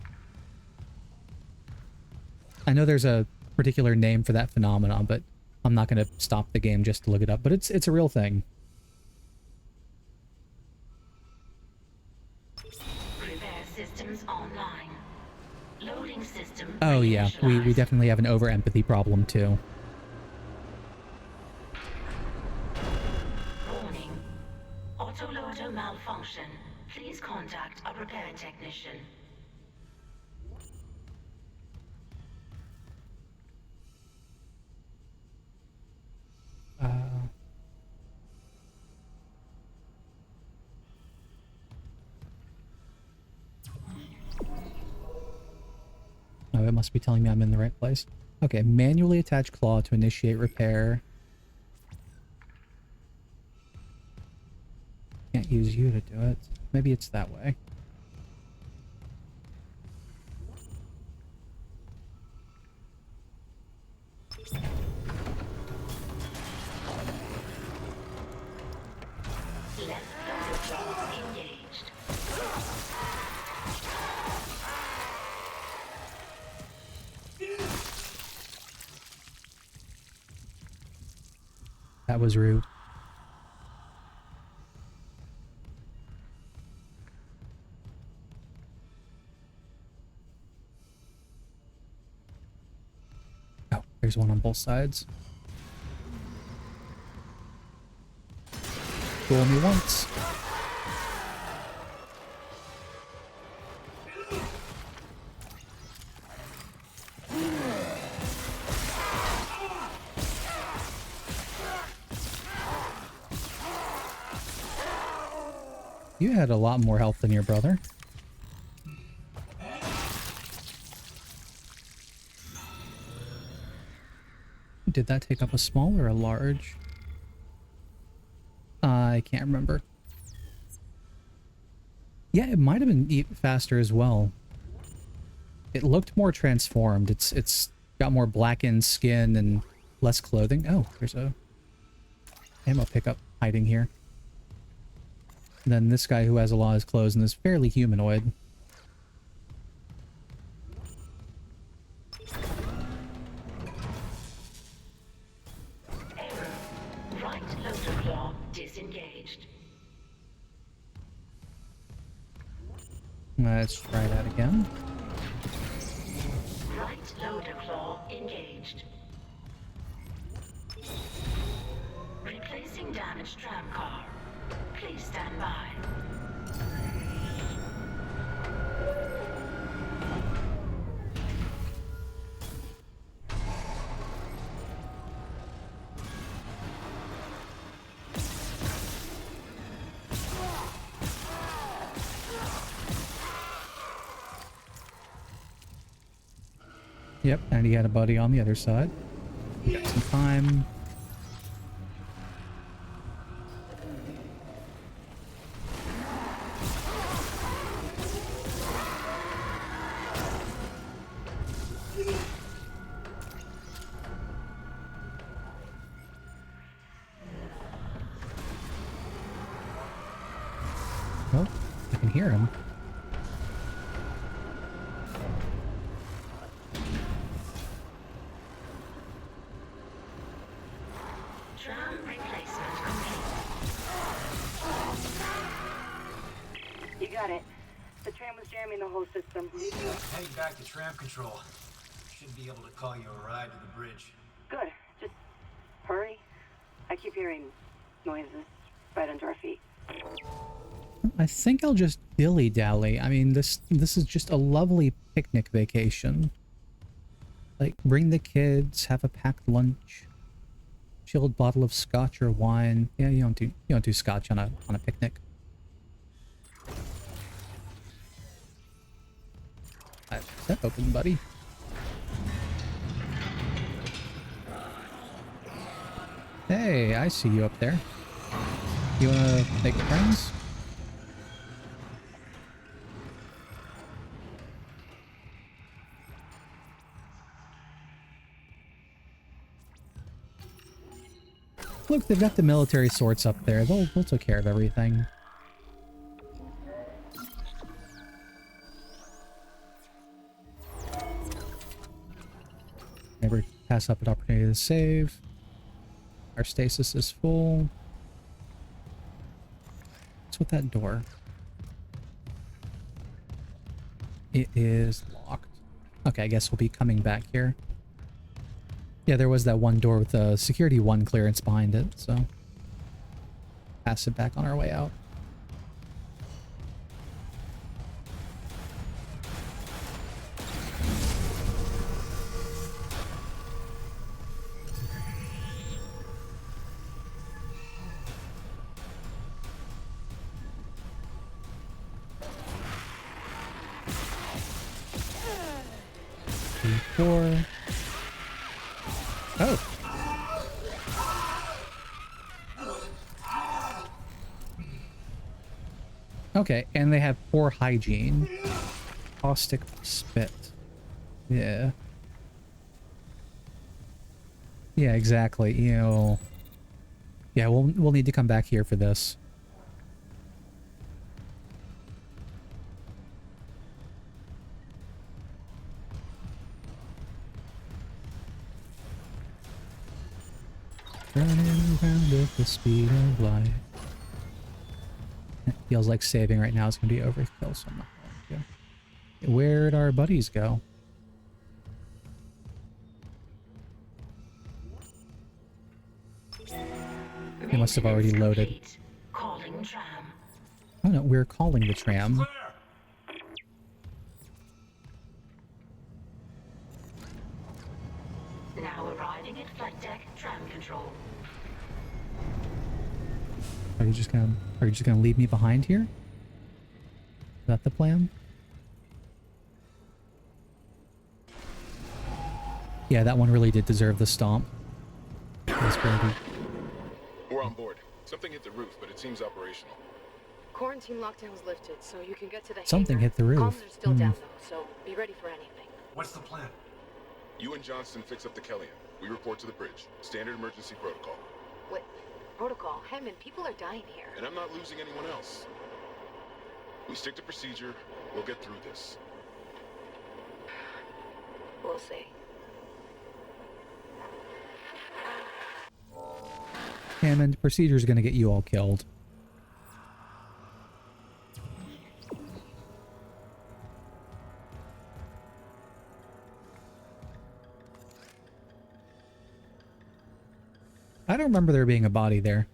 I know there's a particular name for that phenomenon, but I'm not going to stop the game just to look it up. But it's a real thing. Repair systems online. Loading system. Oh yeah, we definitely have an over-empathy problem too. Warning. Autoloader malfunction. Please contact a repair technician. Oh, it must be telling me I'm in the right place. Okay, manually attach claw to initiate repair. Can't use you to do it. Maybe it's that way. Engaged. That was rude. Oh, there's one on both sides. Fool me once. You had a lot more health than your brother. Did that take up a small or a large? I can't remember. Yeah, it might have been faster as well. It looked more transformed. It's got more blackened skin and less clothing. Oh, there's a ammo pickup hiding here. And then this guy who has a lot of his clothes and is fairly humanoid. Right loader claw disengaged. Let's try that again. Right loader claw engaged. Replacing damaged tram car. Please stand by. Yep, and he had a buddy on the other side. Got some time. Oh, I can hear him. Tram replacement complete. You got it. The tram was jamming the whole system. Heading back to tram control. Should be able to call you a ride to the bridge. Good. Just hurry. I keep hearing noises right under our feet. I think I'll just dilly-dally. I mean, this is just a lovely picnic vacation. Like, bring the kids, have a packed lunch, chilled bottle of scotch or wine. Yeah, you don't do scotch on a picnic. Is that open, buddy? Hey, I see you up there. You wanna make friends? Look, they've got the military sorts up there. They'll take care of everything. Never pass up an opportunity to save. Our stasis is full. What's with that door? It is locked. Okay, I guess we'll be coming back here. Yeah, there was that one door with the security 1 clearance behind it, so pass it back on our way out. Four. Oh. Okay, and they have poor hygiene. Caustic spit. Yeah. Yeah, exactly. You know. Yeah, we'll need to come back here for this. Running around at the speed of light. It feels like saving right now is going to be overkill, so I'm not going to. Where'd our buddies go? They must have already loaded. Calling tram. Oh no, we're calling the tram. Now arriving at flight deck tram control. Are you just gonna leave me behind here? Is that the plan? Yeah, that one really did deserve the stomp. That's pretty. We're on board. Something hit the roof, but it seems operational. Quarantine lockdown's lifted, so you can get to the Something hangar. hit the roof. Comms are still down though, so be ready for anything. What's the plan? You and Johnston fix up the Kellyan. We report to the bridge. Standard emergency protocol. What? Protocol? Hammond, people are dying here. And I'm not losing anyone else. We stick to procedure. We'll get through this. We'll see. Hammond, procedure's gonna get you all killed. I don't remember there being a body there.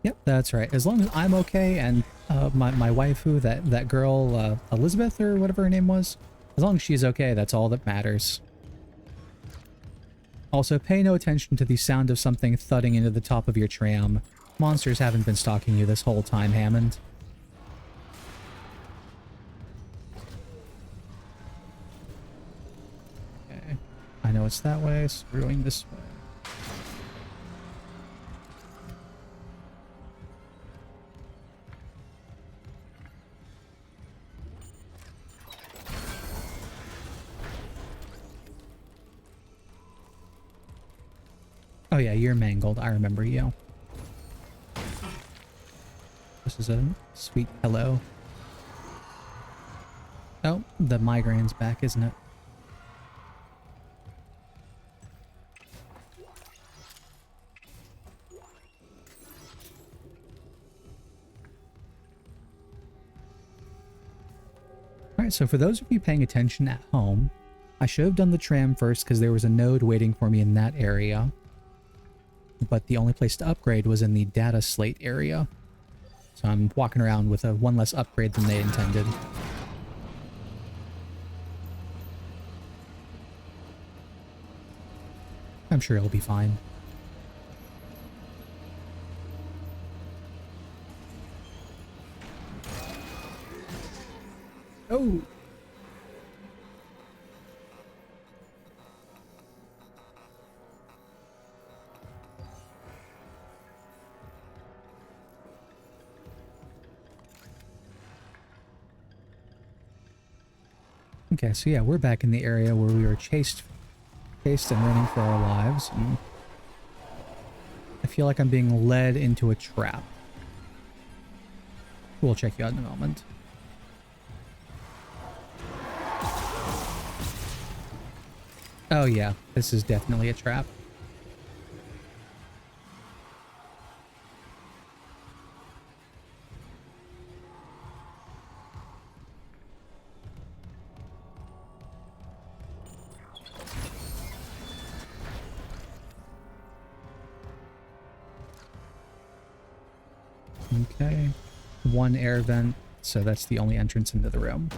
Yep, that's right. As long as I'm okay and my waifu, that girl, Elizabeth or whatever her name was, as long as she's okay, that's all that matters. Also, pay no attention to the sound of something thudding into the top of your tram. Monsters haven't been stalking you this whole time, Hammond. Okay, I know it's that way, so we're going this way. Oh yeah, you're mangled. I remember you. This is a sweet hello. Oh, the migraine's back, isn't it? Alright, so for those of you paying attention at home, I should have done the tram first because there was a node waiting for me in that area. But the only place to upgrade was in the data slate area. So I'm walking around with one less upgrade than they intended. I'm sure it'll be fine. Oh! Okay, so yeah, we're back in the area where we were chased and running for our lives. And I feel like I'm being led into a trap. We'll check you out in a moment. Oh yeah, this is definitely a trap. Okay, one air vent, so that's the only entrance into the room.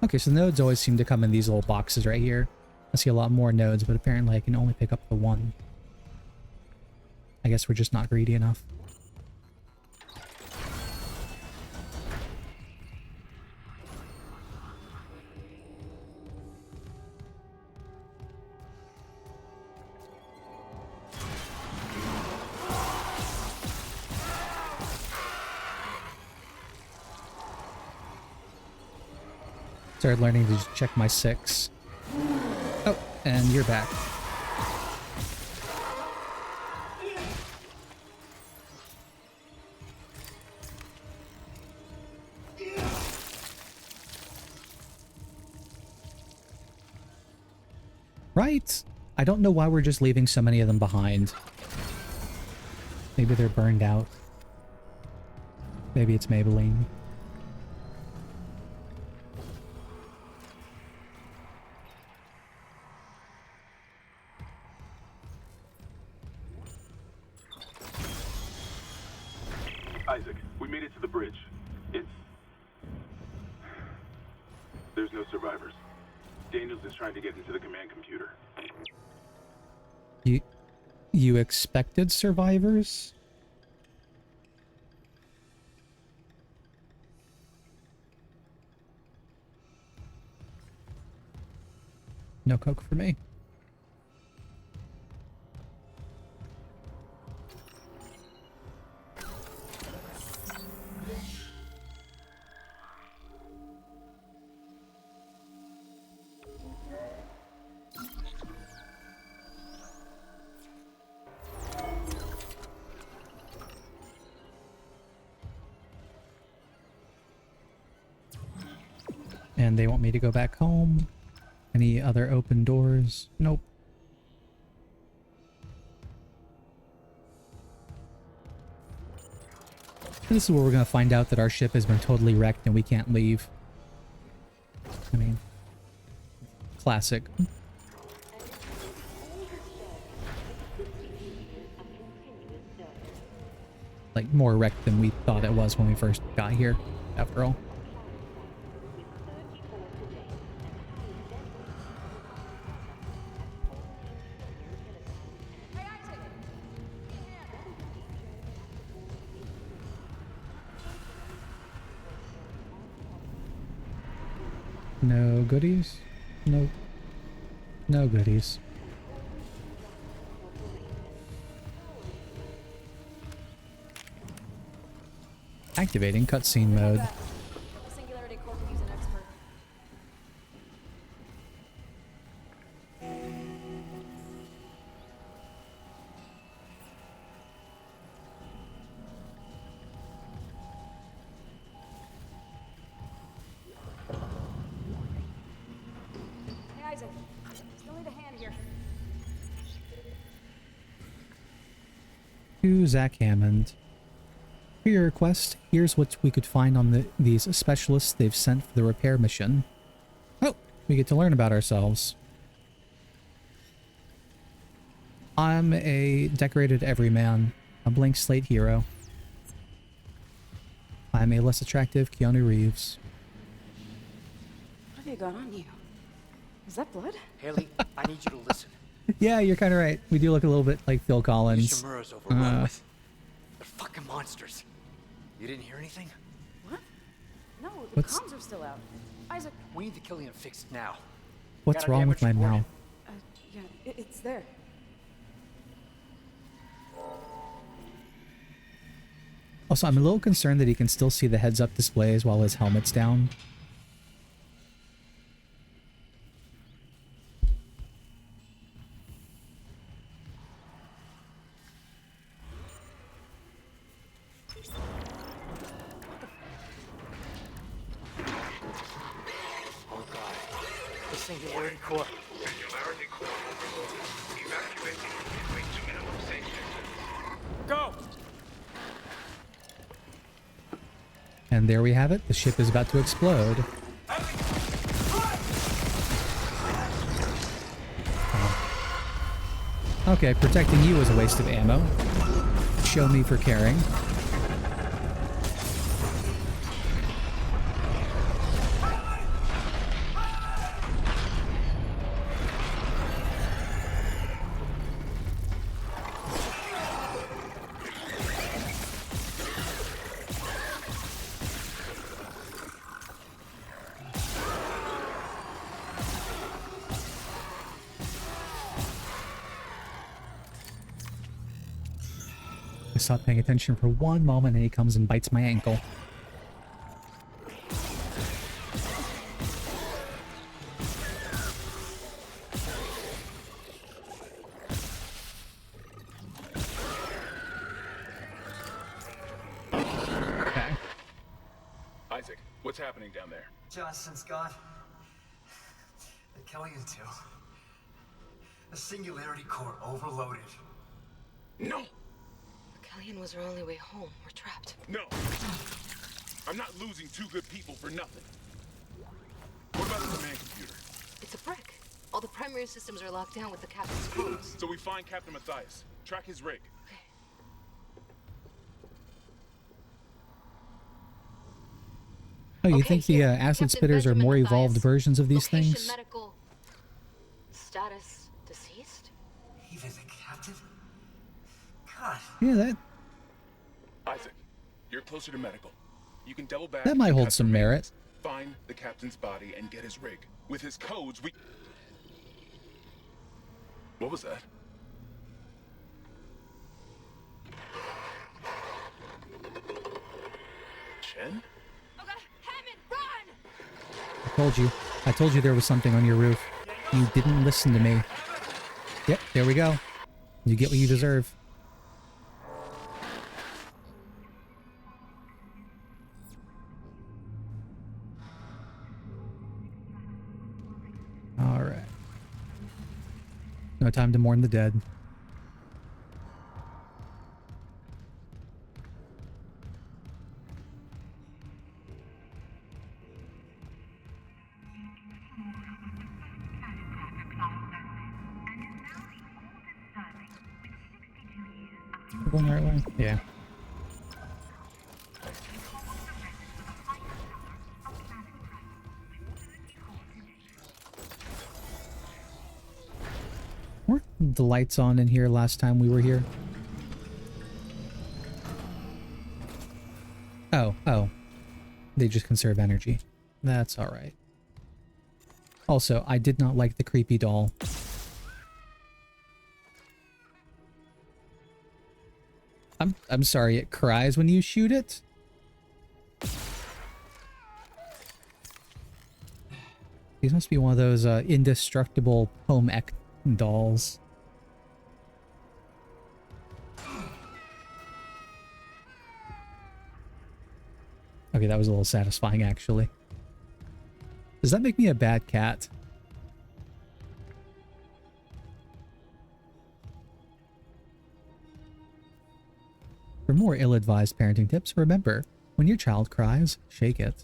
Okay, so the nodes always seem to come in these little boxes right here. I see a lot more nodes, but apparently I can only pick up the one. I guess we're just not greedy enough. Started learning to just check my 6. And you're back. Right? I don't know why we're just leaving so many of them behind. Maybe they're burned out. Maybe it's Maybelline. Isaac, we made it to the bridge. There's no survivors. Daniels is trying to get into the command computer. You expected survivors? No Coke for me. And they want me to go back home. Any other open doors? Nope. This is where we're going to find out that our ship has been totally wrecked and we can't leave. I mean, classic. Like, more wrecked than we thought it was when we first got here, after all. No goodies? Nope. No goodies. Activating cutscene mode. Singularity Core could use an expert. Hey Isaac, still need a hand here. To Zach Hammond. For your request, here's what we could find on these specialists they've sent for the repair mission. Oh, we get to learn about ourselves. I'm a decorated everyman, a blank slate hero. I'm a less attractive Keanu Reeves. What have you got on you? Is that blood? Haley, I need you to listen. Yeah, you're kind of right. We do look a little bit like Phil Collins. Ishimura's overrun with... They're fucking monsters. You didn't hear anything? What? No, the What's- comms are still out. Isaac, We need the Killian fixed now. What's Got a wrong with damage my report? mouth? yeah, it's there. Also, I'm a little concerned that he can still see the heads-up displays while his helmet's down. Oh god. The Singularity Core. Singularity Core overload. Evacuate the way to minimum safe distance. Go! And there we have it. The ship is about to explode. Oh. Okay, protecting you is a waste of ammo. Show me for caring. I stopped paying attention for one moment and he comes and bites my ankle. happening down there? Johnson's gone. The Kellion too. The singularity core overloaded. No! The Kellion was our only way home. We're trapped. No! I'm not losing two good people for nothing. What about the command computer? It's a brick. All the primary systems are locked down with the captain's codes. So we find Captain Matthias. Track his rig. Oh, you Okay, think the here. acid Captain spitters are Benjamin more Matthias. evolved versions of these Location, things? medical status deceased. Even the captain? God. Yeah, that Isaac, you're closer to medical. You can double back. that might and hold cut some the merit. readings. Find the captain's body and get his rig. With his codes, we... What was that? Chen? I told you there was something on your roof. You didn't listen to me. Yep, there we go. You get what you deserve. Alright. No time to mourn the dead. Going the right way? Yeah. Weren't the lights on in here last time we were here? Oh. They just conserve energy. That's alright. Also, I did not like the creepy doll. I'm sorry, it cries when you shoot it? These must be one of those indestructible home ec dolls. Okay, that was a little satisfying, actually. Does that make me a bad cat? For more ill-advised parenting tips, remember, when your child cries, shake it.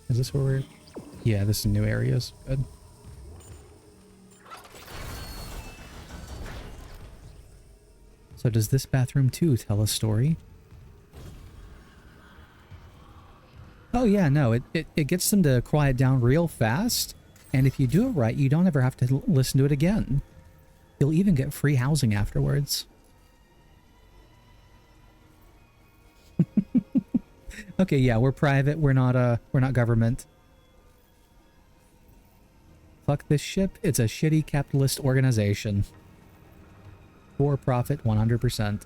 Is this where we're... Yeah, this is new areas. Good. So does this bathroom too tell a story? Oh yeah, no, it gets them to quiet down real fast, and if you do it right, you don't ever have to listen to it again. You'll even get free housing afterwards. Okay, yeah, we're private, we're not government. Fuck this ship, it's a shitty capitalist organization. For profit 100%.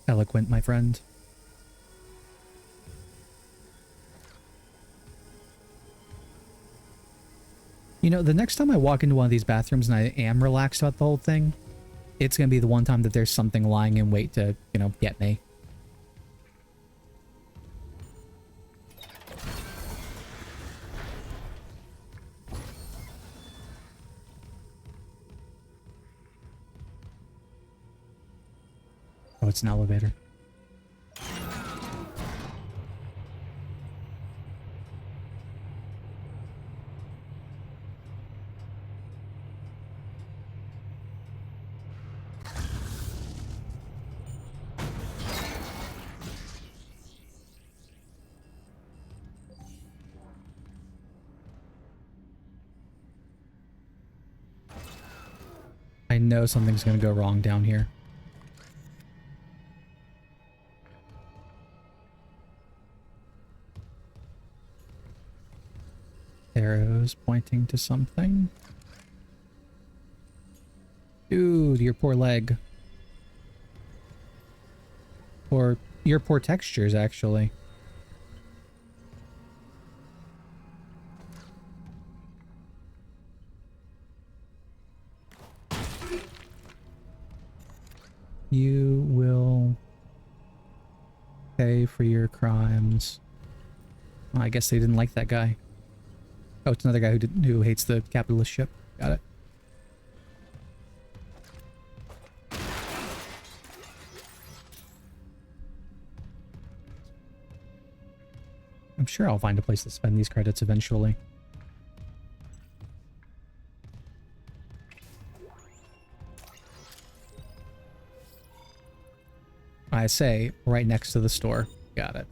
Eloquent, my friend. You know, the next time I walk into one of these bathrooms and I am relaxed about the whole thing, it's gonna be the one time that there's something lying in wait to, you know, get me. Oh, it's an elevator. I know something's gonna go wrong down here. Arrows pointing to something. Dude, your poor leg. Or your poor textures, actually. You will pay for your crimes. Well, I guess they didn't like that guy. Oh, it's another guy who hates the capitalist ship. Got it. I'm sure I'll find a place to spend these credits eventually. I say, right next to the store. Got it.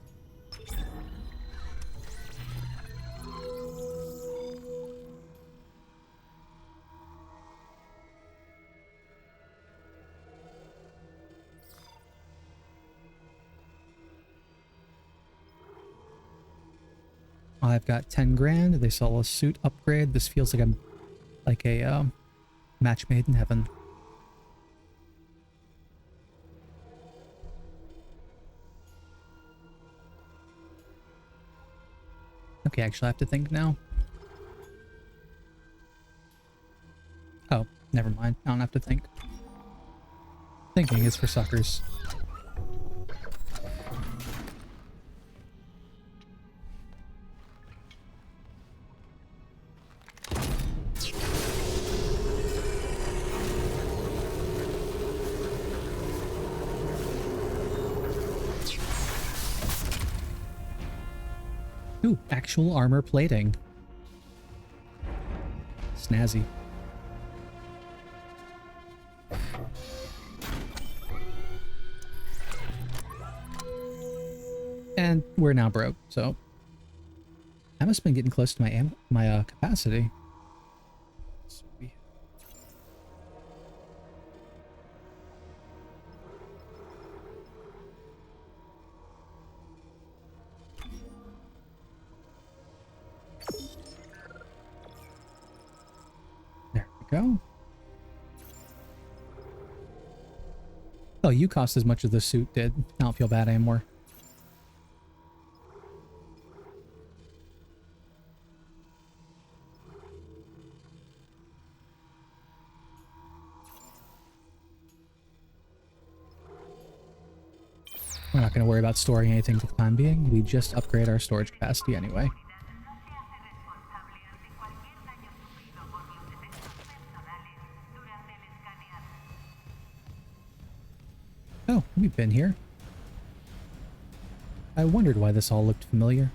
I've got 10 grand. They sell a suit upgrade. This feels like a match made in heaven. Okay, actually I have to think now. Oh, never mind. I don't have to think. Thinking is for suckers. Ooh, actual armor plating. Snazzy. And we're now broke, so I must have been getting close to my capacity. There we go. Oh, you cost as much as the suit did. I don't feel bad anymore. We're not going to worry about storing anything for the time being. We just upgrade our storage capacity anyway. Oh, we've been here. I wondered why this all looked familiar.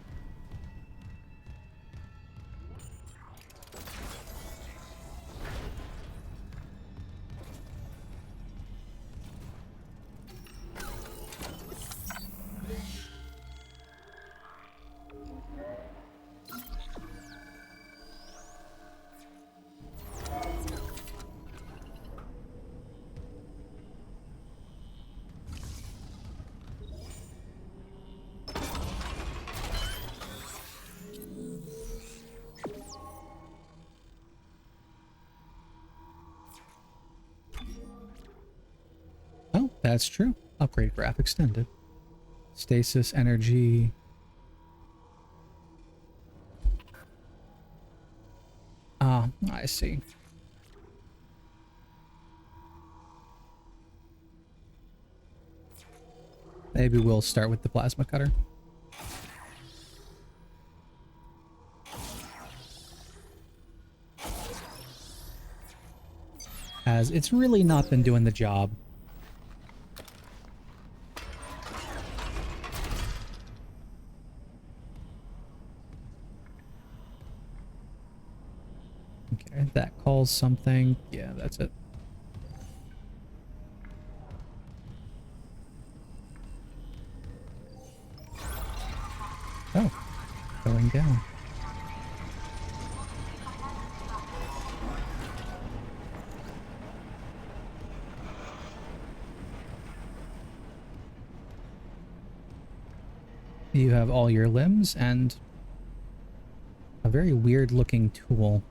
Oh, that's true. Upgrade graph extended. Stasis, energy. Ah, I see. Maybe we'll start with the plasma cutter. As it's really not been doing the job. Okay, that calls something. Yeah, that's it. Oh, going down. You have all your limbs and a very weird looking tool.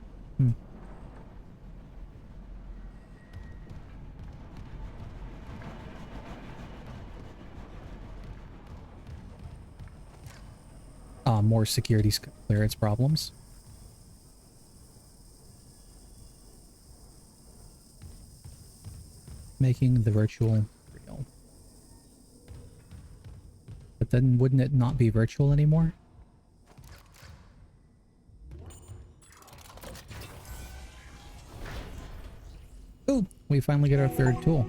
more security clearance problems. Making the virtual real. But then wouldn't it not be virtual anymore? Oh, we finally get our third tool.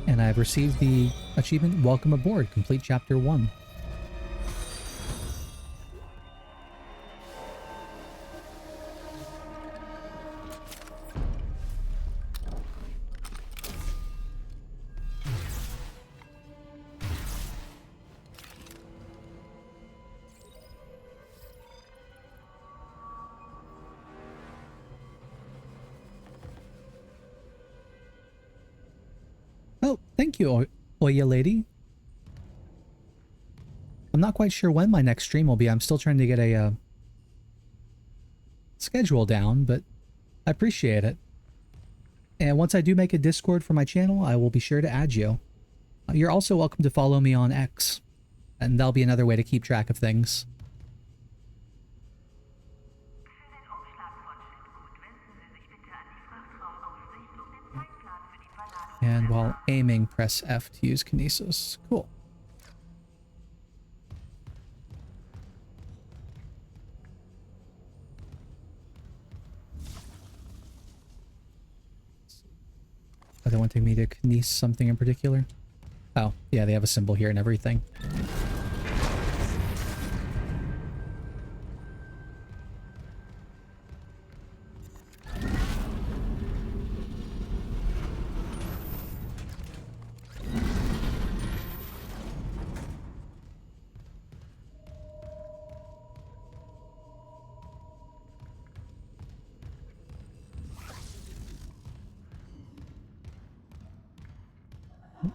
And I've received the achievement, Welcome Aboard, complete chapter 1. Oh, thank you, Oya Lady. I'm not quite sure when my next stream will be. I'm still trying to get a schedule down, but I appreciate it. And once I do make a Discord for my channel, I will be sure to add you. You're also welcome to follow me on X, and that'll be another way to keep track of things. And while aiming, press F to use Kinesis. Cool. Are they wanting me to Kinese something in particular? Oh, yeah, they have a symbol here and everything.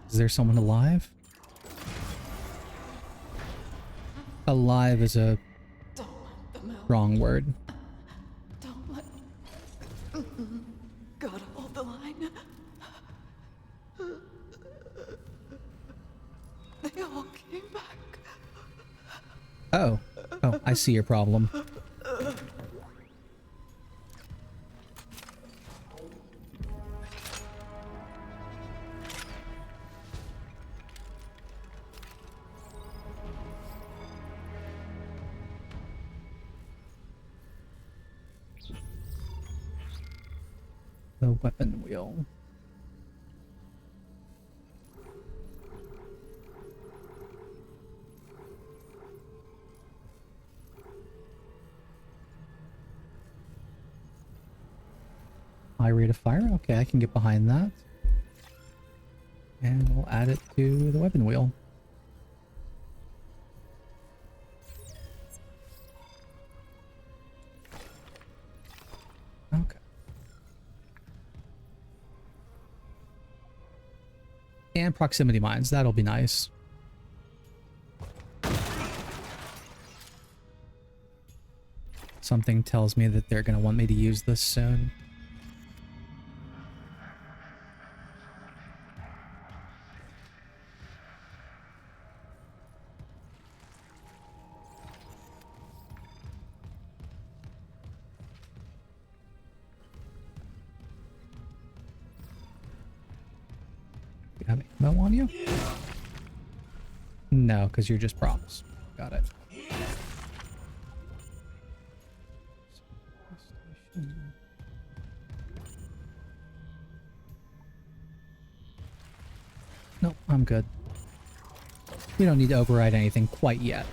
Is there someone alive? Alive is a wrong word. Don't let... Gotta hold the line. They all came back. Oh. Oh, I see your problem. The weapon wheel. High rate of fire? Okay, I can get behind that. And we'll add it to the weapon wheel. Okay. And proximity mines, that'll be nice. Something tells me that they're going to want me to use this soon. You have ammo on you? No, because you're just props. Got it. Nope, I'm good. We don't need to override anything quite yet.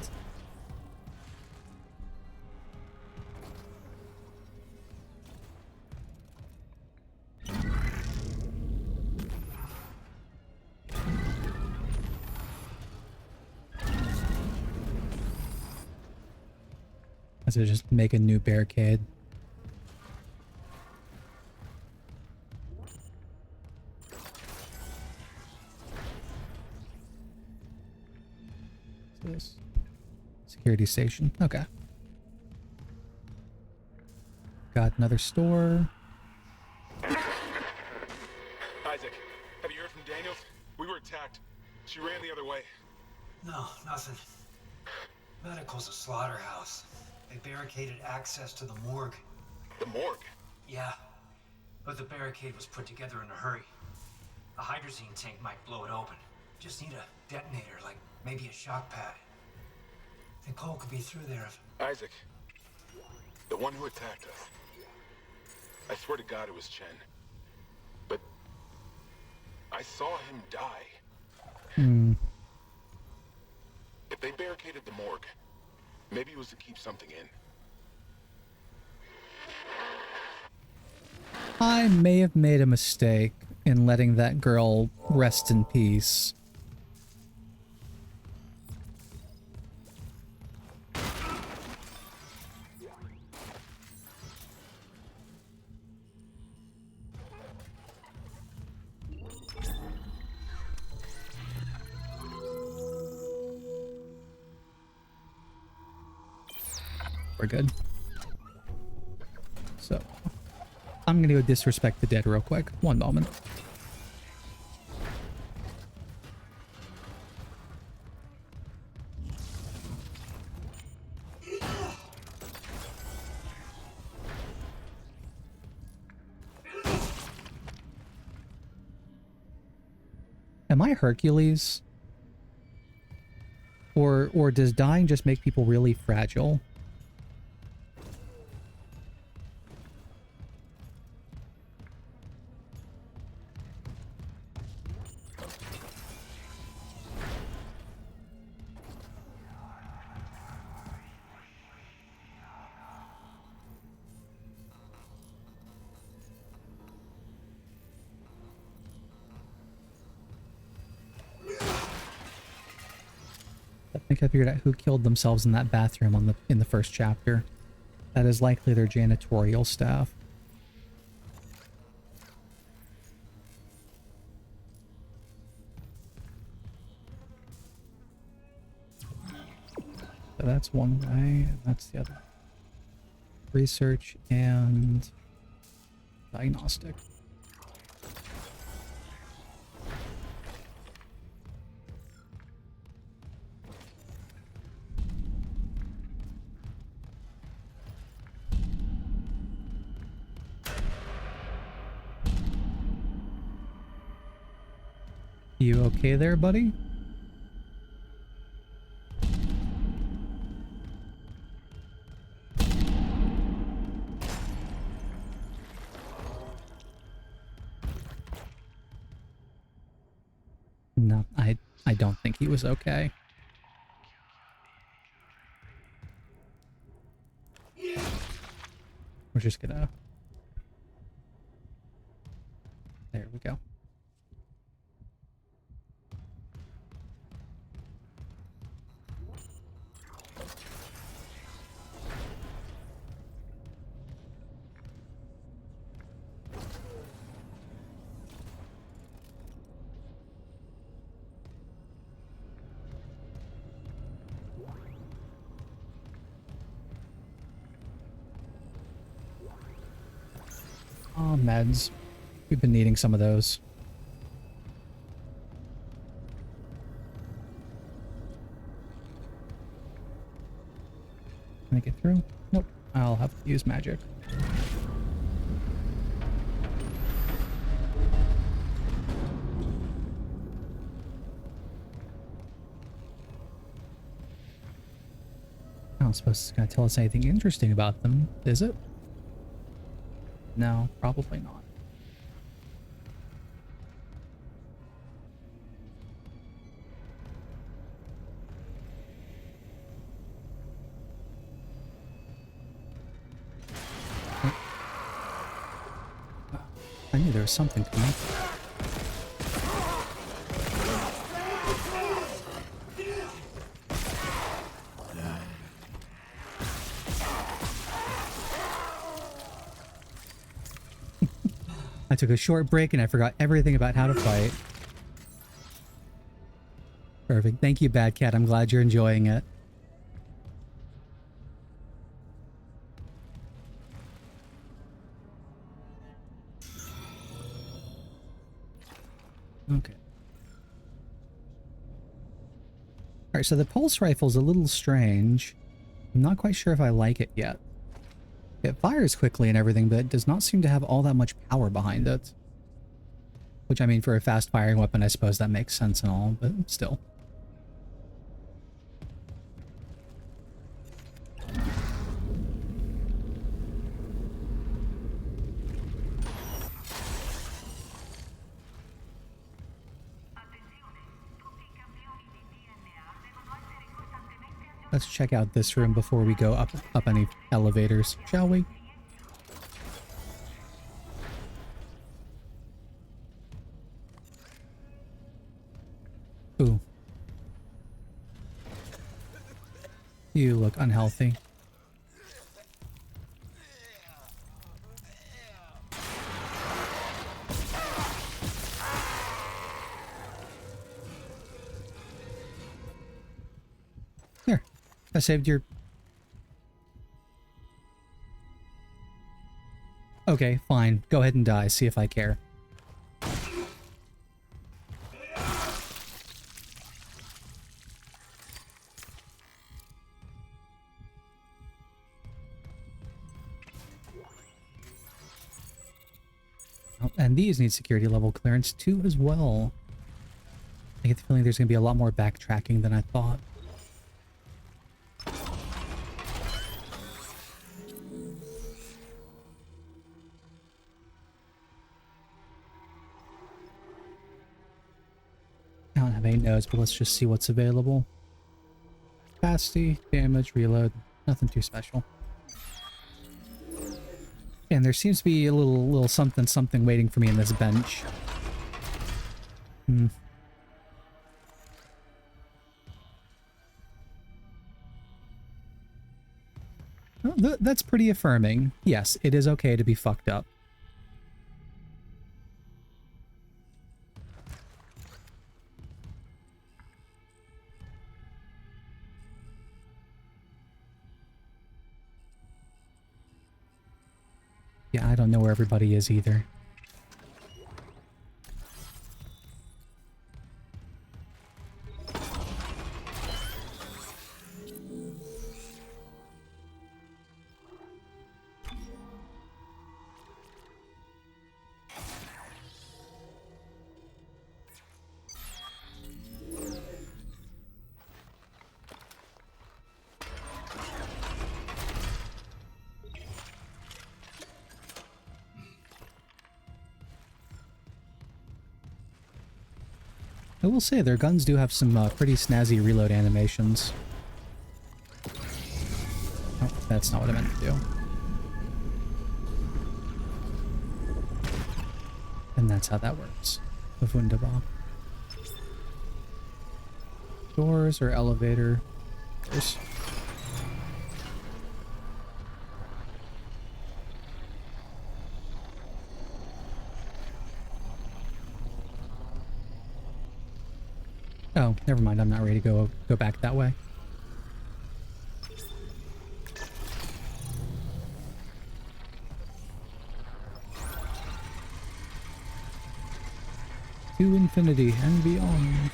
Let's just make a new barricade. This security station. Okay. Got another store. Isaac, have you heard from Daniels? We were attacked. She ran the other way. No, nothing. Medical's a slaughterhouse. They barricaded access to the morgue. The morgue? Yeah, but the barricade was put together in a hurry. A hydrazine tank might blow it open. Just need a detonator, like maybe a shock pad. I think Cole could be through there if... Isaac. The one who attacked us. I swear to God it was Chen. But... I saw him die. If they barricaded the morgue, maybe it was to keep something in. I may have made a mistake in letting that girl rest in peace. We're good. So, I'm gonna go disrespect the dead real quick. One moment. Am I Hercules? Or does dying just make people really fragile? I think I figured out who killed themselves in that bathroom in the first chapter. That is likely their janitorial staff. So that's one way, and that's the other. Research and diagnostic. You okay there, buddy? No, I don't think he was okay. We're just gonna... There we go. Oh, meds. We've been needing some of those. Can I get through? Nope. I'll have to use magic. I don't suppose it's going to tell us anything interesting about them, is it? No, probably not. I knew there was something coming. I took a short break and I forgot everything about how to fight. Perfect. Thank you, Bad Cat. I'm glad you're enjoying it. Okay. Alright, so the pulse rifle's a little strange. I'm not quite sure if I like it yet. It fires quickly and everything, but it does not seem to have all that much power behind it. Which, I mean, for a fast-firing weapon, I suppose that makes sense and all, but still. Let's check out this room before we go up any elevators, shall we? Ooh. You look unhealthy. Here, I saved your... Okay, fine. Go ahead and die. See if I care. Oh, and these need security level clearance too as well. I get the feeling there's going to be a lot more backtracking than I thought. I don't have any notes, but let's just see what's available. Capacity, damage, reload, nothing too special. And there seems to be a little something waiting for me in this bench. Well, that's pretty affirming. Yes, it is okay to be fucked up. Yeah, I don't know where everybody is either. I will say their guns do have some pretty snazzy reload animations. Oh, that's not what I meant to do. And that's how that works. Wunderbar. Doors or elevator? Doors. Oh, never mind. I'm not ready to go back that way. To infinity and beyond.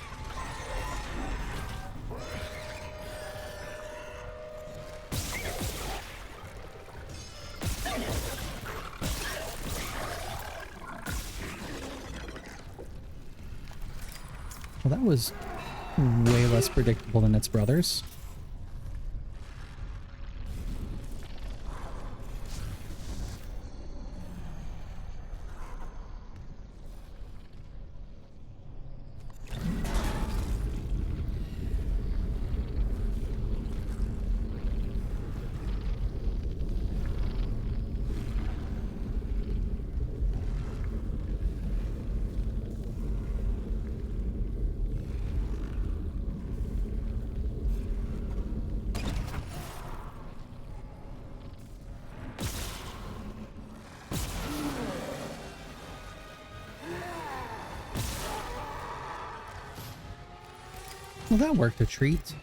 Well, that was way less predictable than its brothers. Well, that worked a treat.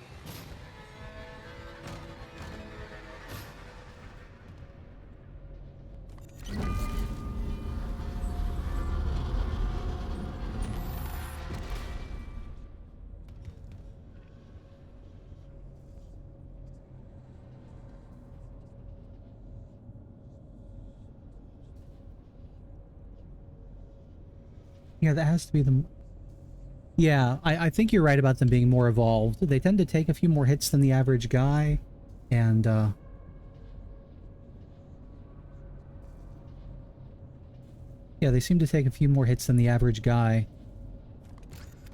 Yeah, that has to be the... Yeah, I think you're right about them being more evolved. They tend to take a few more hits than the average guy, and, yeah, they seem to take a few more hits than the average guy.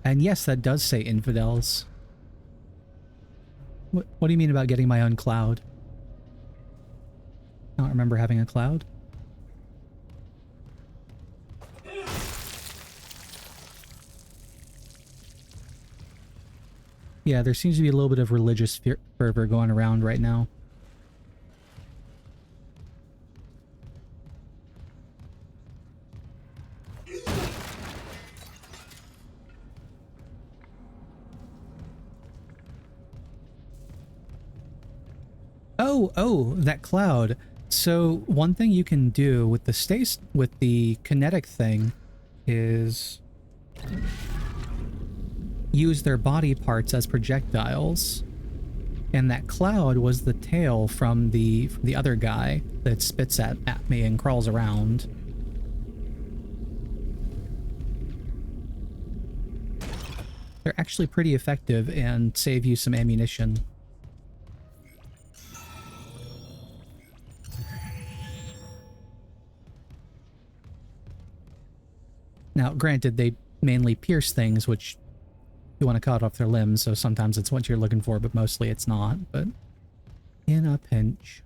And yes, that does say infidels. What do you mean about getting my own cloud? I don't remember having a cloud. Yeah, there seems to be a little bit of religious fervor going around right now. Oh, that cloud. So one thing you can do with the kinetic thing is use their body parts as projectiles. And that cloud was the tail from the other guy that spits at me and crawls around. They're actually pretty effective and save you some ammunition. Now, granted, they mainly pierce things, which you want to cut off their limbs, so sometimes it's what you're looking for, but mostly it's not. But in a pinch.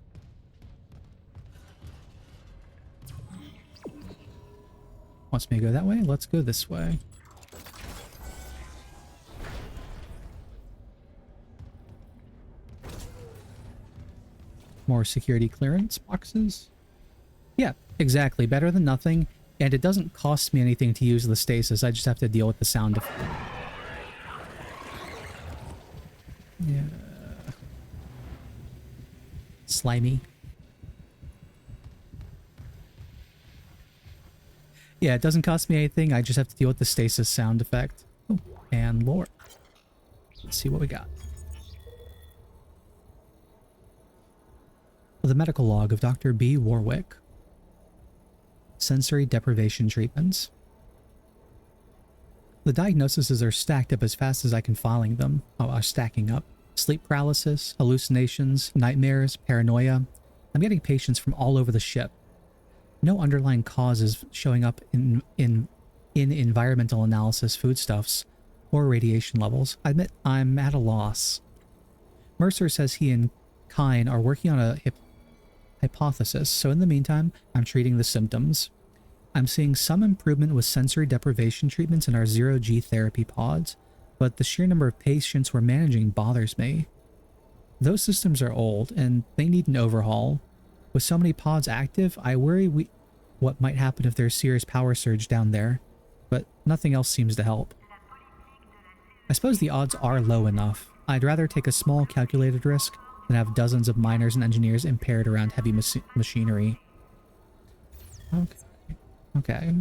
Wants me to go that way? Let's go this way. More security clearance boxes? Yeah, exactly. Better than nothing. And it doesn't cost me anything to use the stasis. I just have to deal with the sound of... Yeah. Slimy. Yeah, it doesn't cost me anything. I just have to deal with the stasis sound effect. Oh, and lore. Let's see what we got. The medical log of Dr. B. Warwick. Sensory deprivation treatments. The diagnoses are stacked up as fast as I can filing them. Stacking up. Sleep paralysis, hallucinations, nightmares, paranoia. I'm getting patients from all over the ship. No underlying causes showing up in environmental analysis, foodstuffs, or radiation levels. I admit I'm at a loss. Mercer says he and Kine are working on a hypothesis, so in the meantime, I'm treating the symptoms. I'm seeing some improvement with sensory deprivation treatments in our zero-G therapy pods, but the sheer number of patients we're managing bothers me. Those systems are old, and they need an overhaul. With so many pods active, I worry what might happen if there's serious power surge down there, but nothing else seems to help. I suppose the odds are low enough. I'd rather take a small calculated risk than have dozens of miners and engineers impaired around heavy machinery. Okay.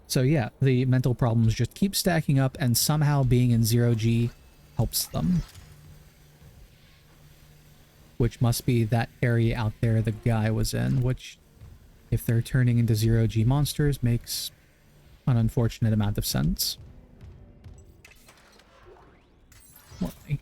So yeah, the mental problems just keep stacking up, and somehow being in zero-G helps them. Which must be that area out there the guy was in, which, if they're turning into zero-G monsters, makes an unfortunate amount of sense. Why?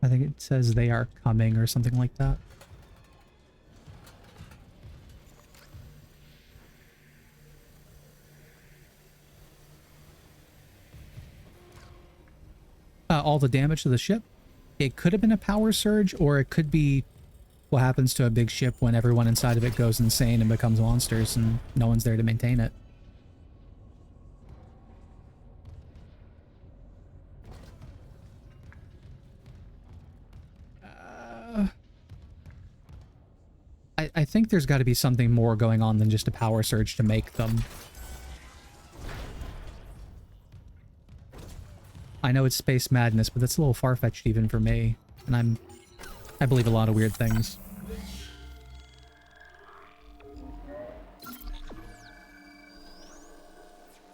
I think it says they are coming or something like that. All the damage to the ship? It could have been a power surge, or it could be what happens to a big ship when everyone inside of it goes insane and becomes monsters and no one's there to maintain it. I think there's got to be something more going on than just a power surge to make them. I know it's space madness, but that's a little far-fetched even for me. And I believe a lot of weird things.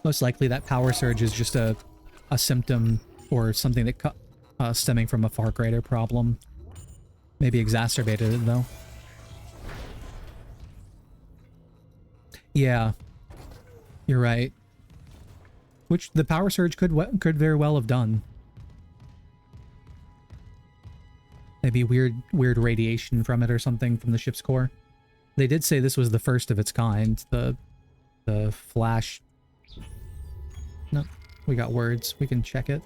Most likely that power surge is just a symptom or something that stemming from a far greater problem. Maybe exacerbated it, though. Yeah, you're right. Which the power surge could very well have done. Maybe weird radiation from it or something from the ship's core. They did say this was the first of its kind. The flash. No, we got words. We can check it.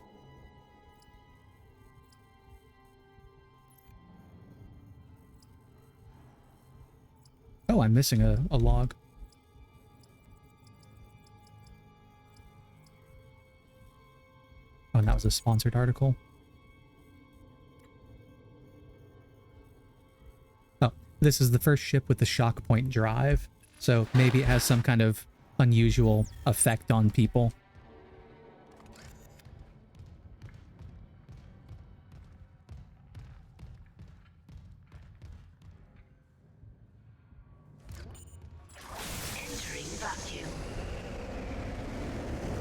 Oh, I'm missing a log. Oh, and that was a sponsored article. Oh, this is the first ship with the shock point drive. So maybe it has some kind of unusual effect on people.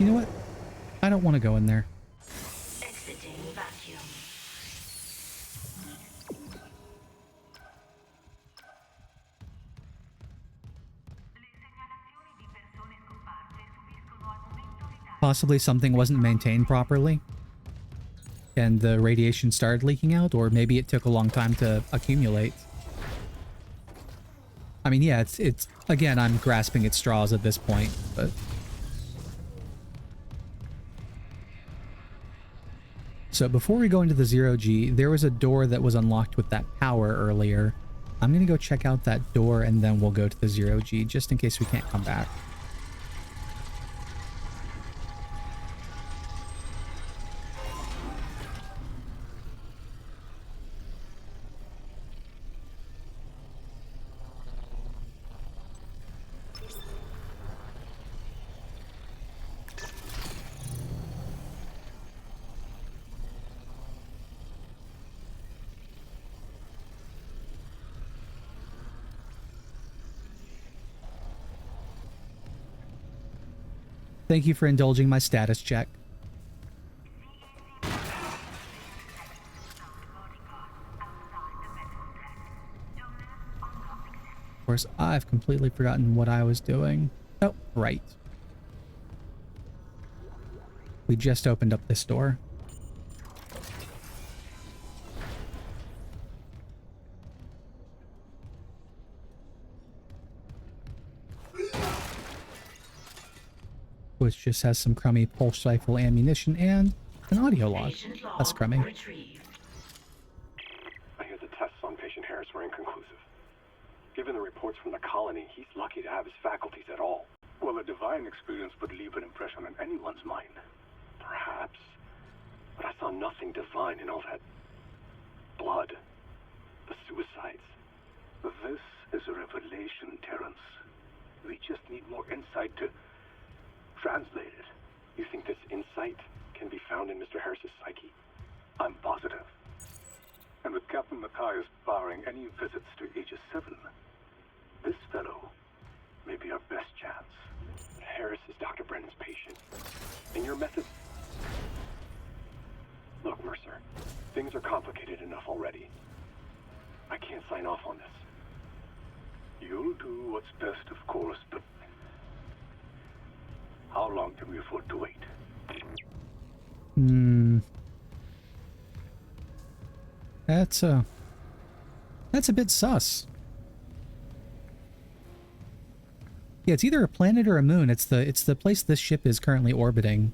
You know what? I don't want to go in there. Exiting vacuum. Possibly something wasn't maintained properly and the radiation started leaking out, or maybe it took a long time to accumulate. I mean, yeah, it's again, I'm grasping at straws at this point, but... So before we go into the 0G, there was a door that was unlocked with that power earlier. I'm going to go check out that door and then we'll go to the 0G just in case we can't come back. Thank you for indulging my status check. Of course, I've completely forgotten what I was doing. Oh, right. We just opened up this door. Which just has some crummy pulse rifle ammunition and an audio log. That's crummy. I hear the tests on patient Harris were inconclusive. Given the reports from the colony, he's lucky to have his faculties at all. Well, a divine experience would leave an impression on anyone's mind. Perhaps. But I saw nothing divine in all that blood. The suicides. This is a revelation, Terrence. We just need more insight to translate it. You think this insight can be found in Mr. Harris's psyche? I'm positive. And with Captain Matthias barring any visits to Aegis 7, this fellow may be our best chance. Harris is Dr. Brennan's patient. And your methods... Look, Mercer, things are complicated enough already. I can't sign off on this. You'll do what's best, of course, but how long can we afford to wait? That's a bit sus. Yeah, it's either a planet or a moon. It's the place this ship is currently orbiting.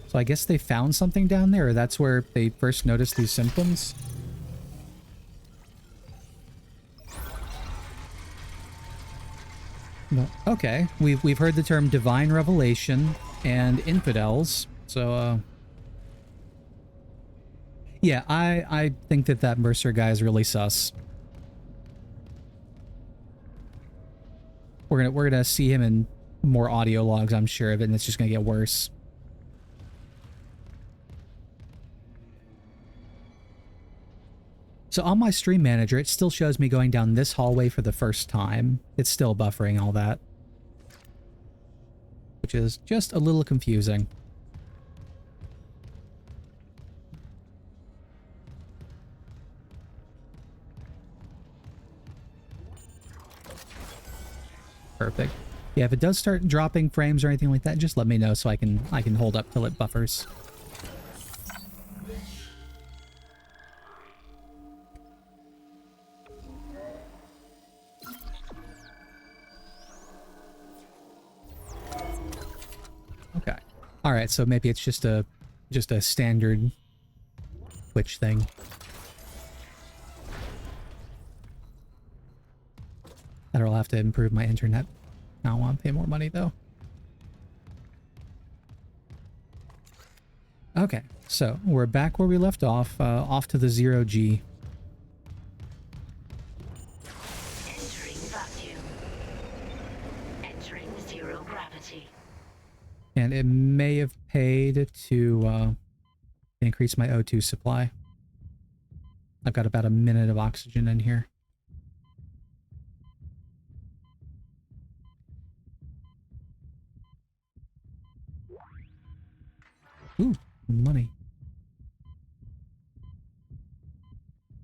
So I guess they found something down there, or that's where they first noticed these symptoms. But, okay, we've heard the term divine revelation and infidels, so yeah, I think that Mercer guy is really sus. We're gonna see him in more audio logs, I'm sure of it, and it's just gonna get worse. So on my stream manager, it still shows me going down this hallway for the first time. It's still buffering all that. which is just a little confusing. Perfect. Yeah, if it does start dropping frames or anything like that, just let me know so I can hold up till it buffers. Okay. All right, so maybe it's just a standard Twitch thing. That'll have to improve my internet. I don't want to pay more money though. Okay, so we're back where we left off, off to the 0G. Entering vacuum. Entering zero gravity. And it may have paid to increase my O2 supply. I've got about a minute of oxygen in here. Ooh, money.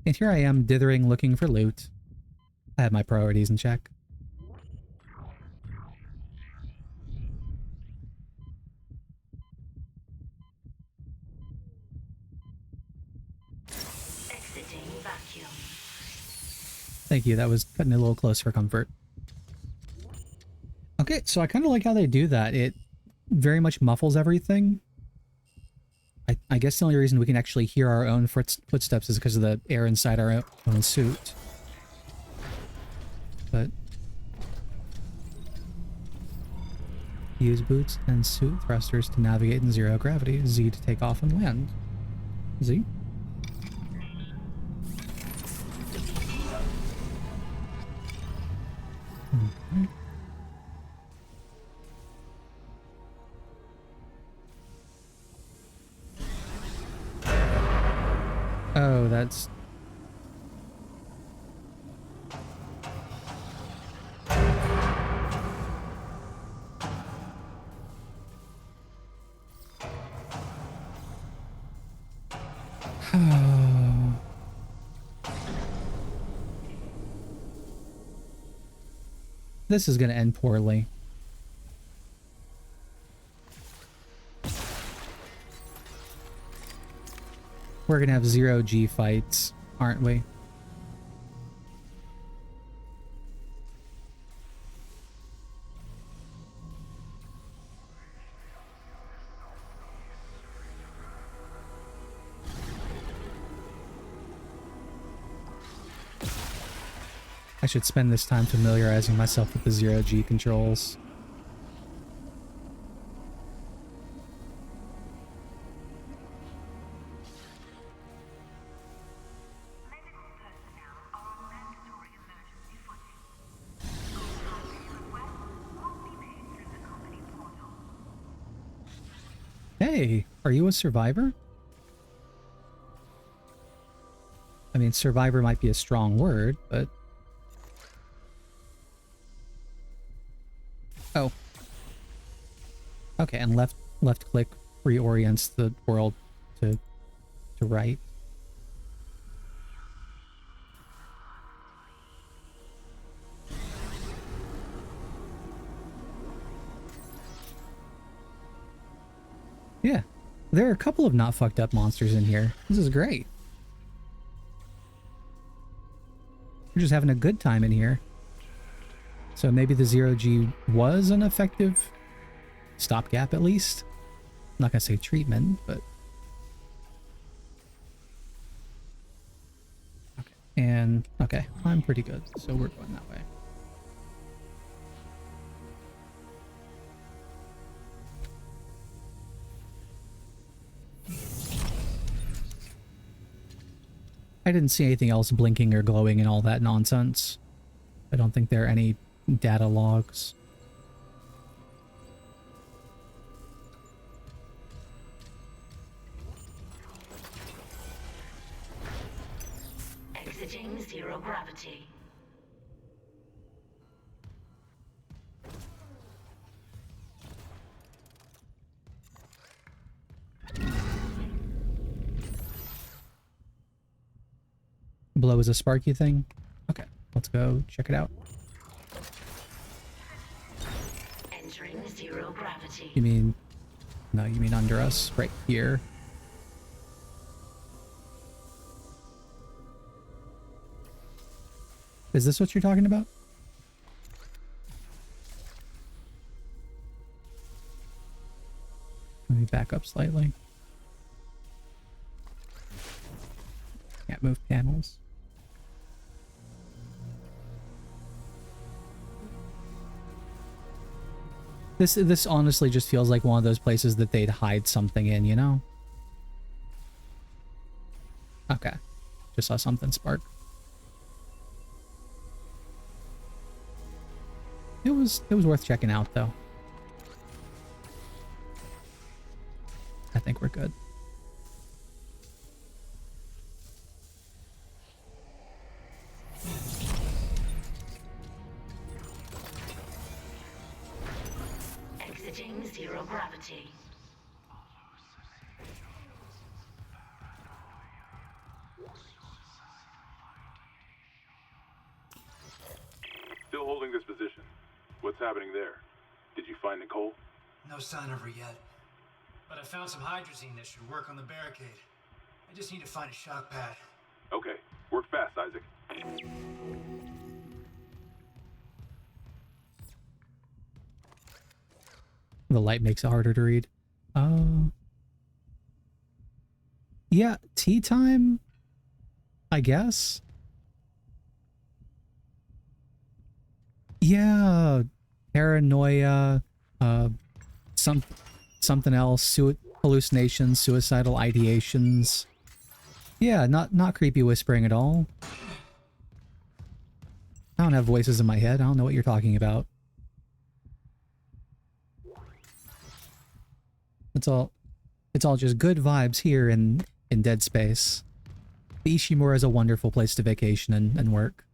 And here I am dithering looking for loot. I have my priorities in check. Exiting vacuum. Thank you, that was cutting it a little close for comfort. Okay, so I kind of like how they do that. It very much muffles everything. I guess the only reason we can actually hear our own footsteps is because of the air inside our own suit. But use boots and suit thrusters to navigate in zero gravity. Z to take off and land. Z. Okay. Oh, that's... This is going to end poorly. We're going to have 0G fights, aren't we? I should spend this time familiarizing myself with the 0G controls. Hey, are you a survivor? I mean, survivor might be a strong word, but... Oh. Okay, and left click reorients the world to right. Yeah, there are a couple of not fucked up monsters in here. This is great. We're just having a good time in here. So maybe the 0G was an effective stopgap at least. I'm not gonna say treatment, but... Okay, and... Okay, I'm pretty good, so we're going that way. I didn't see anything else blinking or glowing and all that nonsense. I don't think there are any data logs. Exiting zero gravity. Below is a sparky thing? Okay, let's go check it out. Entering zero gravity. You mean... No, you mean under us, right here. Is this what you're talking about? Let me back up slightly. Can't move panels. This honestly just feels like one of those places that they'd hide something in, you know? Okay. Just saw something spark. It was worth checking out though. I think we're good. Exiting zero gravity. Still holding this position. What's happening there? Did you find Nicole? No sign of her yet. But I found some hydrazine that should work on the barricade. I just need to find a shock pad. Okay. Work fast, Isaac. The light makes it harder to read. Yeah, tea time, I guess. Yeah, paranoia, something else, hallucinations, suicidal ideations. Yeah, not creepy whispering at all. I don't have voices in my head. I don't know what you're talking about. It's all just good vibes here in Dead Space. The Ishimura is a wonderful place to vacation and work.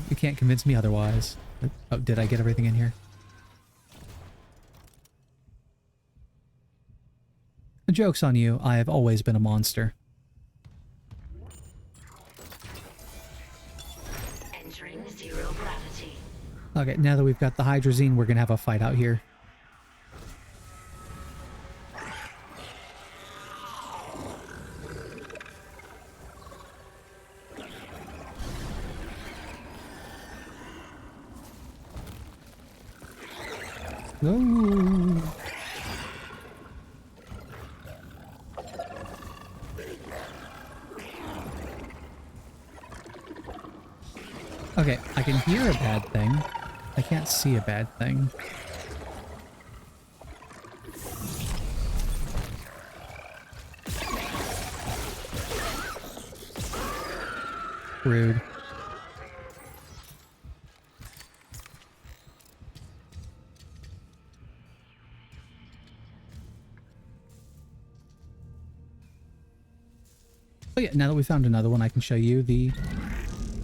You can't convince me otherwise. Oh, did I get everything in here? The joke's on you. I have always been a monster. Entering zero gravity. Okay, now that we've got the hydrazine, we're gonna have a fight out here. No. Okay, I can hear a bad thing. I can't see a bad thing. Rude. Oh yeah, now that we found another one, I can show you the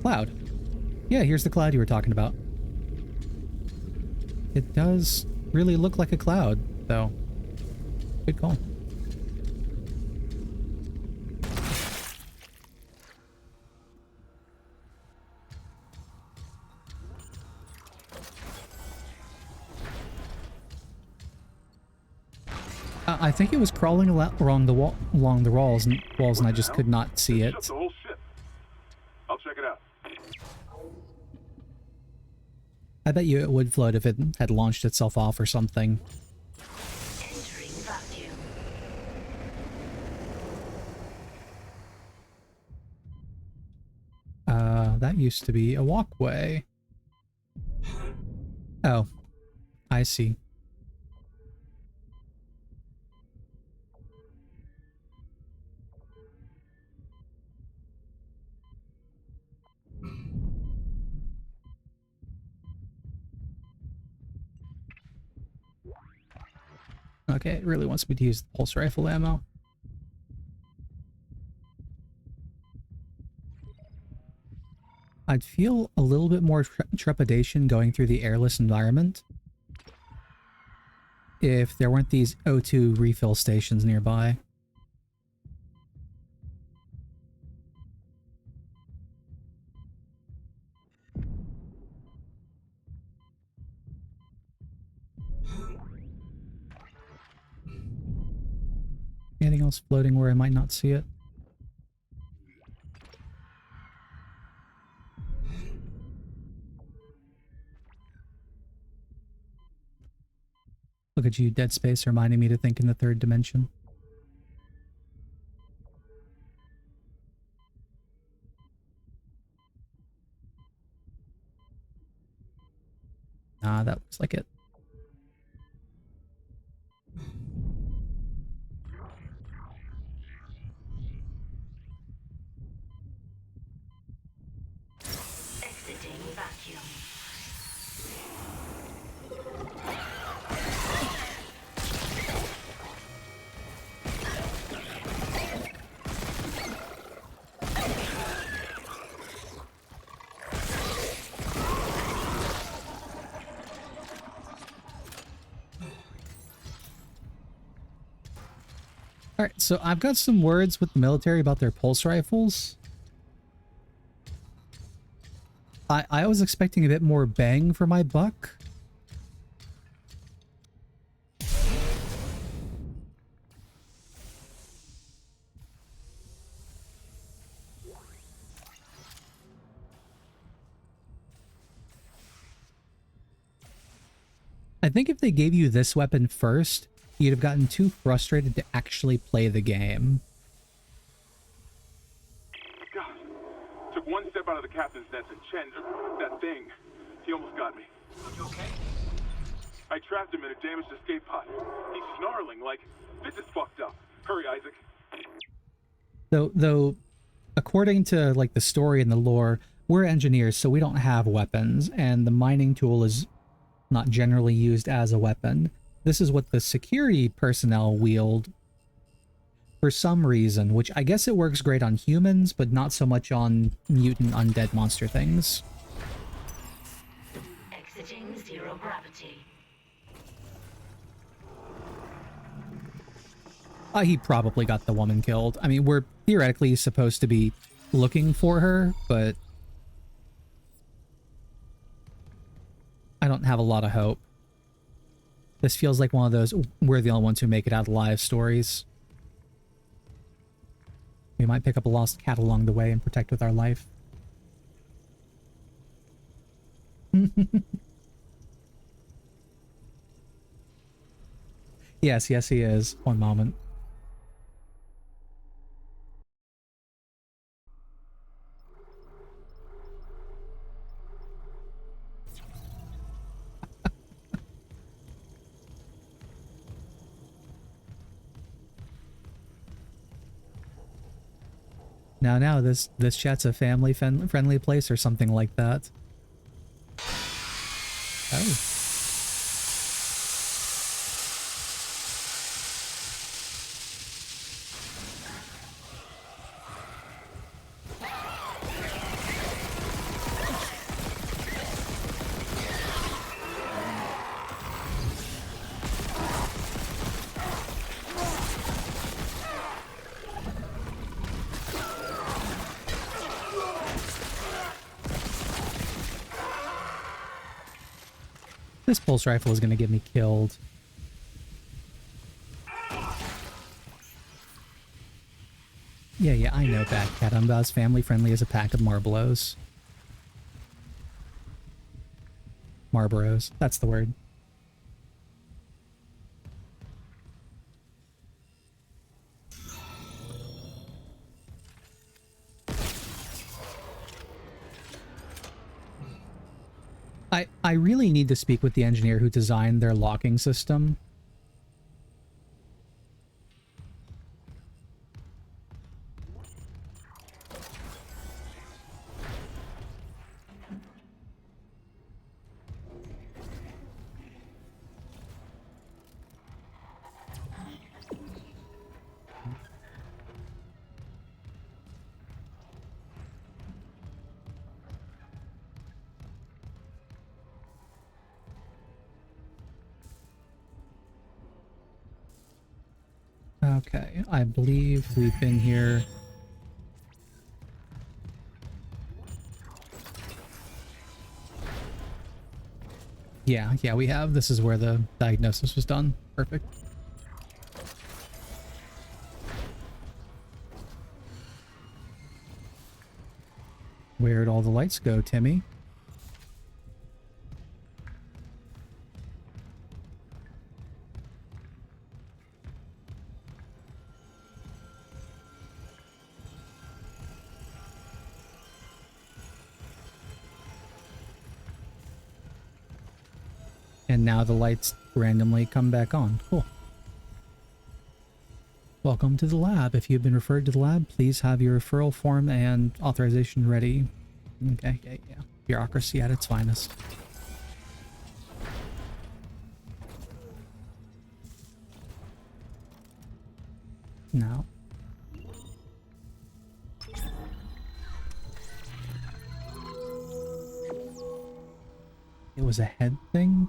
cloud. Yeah, here's the cloud you were talking about. It does really look like a cloud, though. Good call. I think it was crawling along the walls, and I just could not see it. Shut the whole ship. I'll check it out. I bet you it would float if it had launched itself off or something. Entering vacuum. That used to be a walkway. Oh, I see. Okay, it really wants me to use the pulse rifle ammo. I'd feel a little bit more trepidation going through the airless environment if there weren't these O2 refill stations nearby. Anything else floating where I might not see it? Look at you, Dead Space, reminding me to think in the third dimension. Ah, that looks like it. Exiting vacuum. Alright, so I've got some words with the military about their pulse rifles. I was expecting a bit more bang for my buck. I think if they gave you this weapon first, you'd have gotten too frustrated to actually play the game. God, took one step out of the captain's nest and Chen, that thing, he almost got me. You okay? I trapped him in a damaged escape pod. He's snarling like, this is fucked up. Hurry, Isaac. Though, according to like the story and the lore, we're engineers, so we don't have weapons, and the mining tool is not generally used as a weapon. This is what the security personnel wield for some reason, which I guess it works great on humans, but not so much on mutant undead monster things. Exiting zero gravity. He probably got the woman killed. I mean, we're theoretically supposed to be looking for her, but I don't have a lot of hope. This feels like one of those we're the only ones who make it out alive stories. We might pick up a lost cat along the way and protect with our life. Yes, he is. One moment. Now, this chat's a family-friendly place or something like that. Oh. This pulse rifle is going to get me killed. Yeah, I know, Bad Cat. I'm about as family-friendly as a pack of Marlboros. Marlboros. That's the word. I really need to speak with the engineer who designed their locking system. Okay, I believe we've been here. Yeah, we have. This is where the diagnosis was done. Perfect. Where'd all the lights go, Timmy? And now the lights randomly come back on. Cool. Welcome to the lab. If you've been referred to the lab, please have your referral form and authorization ready. Okay, yeah. Bureaucracy at its finest. Now. It was a head thing?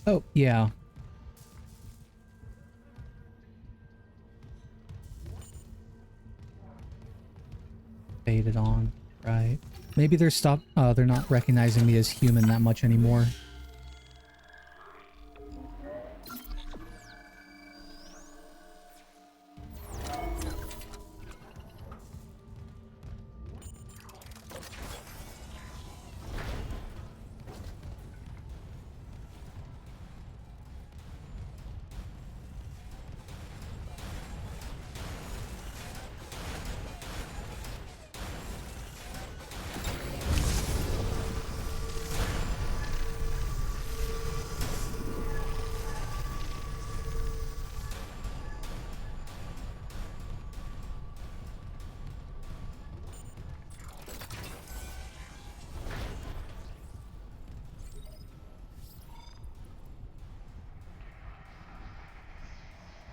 Oh, yeah. Faded on, right. Maybe they're not recognizing me as human that much anymore.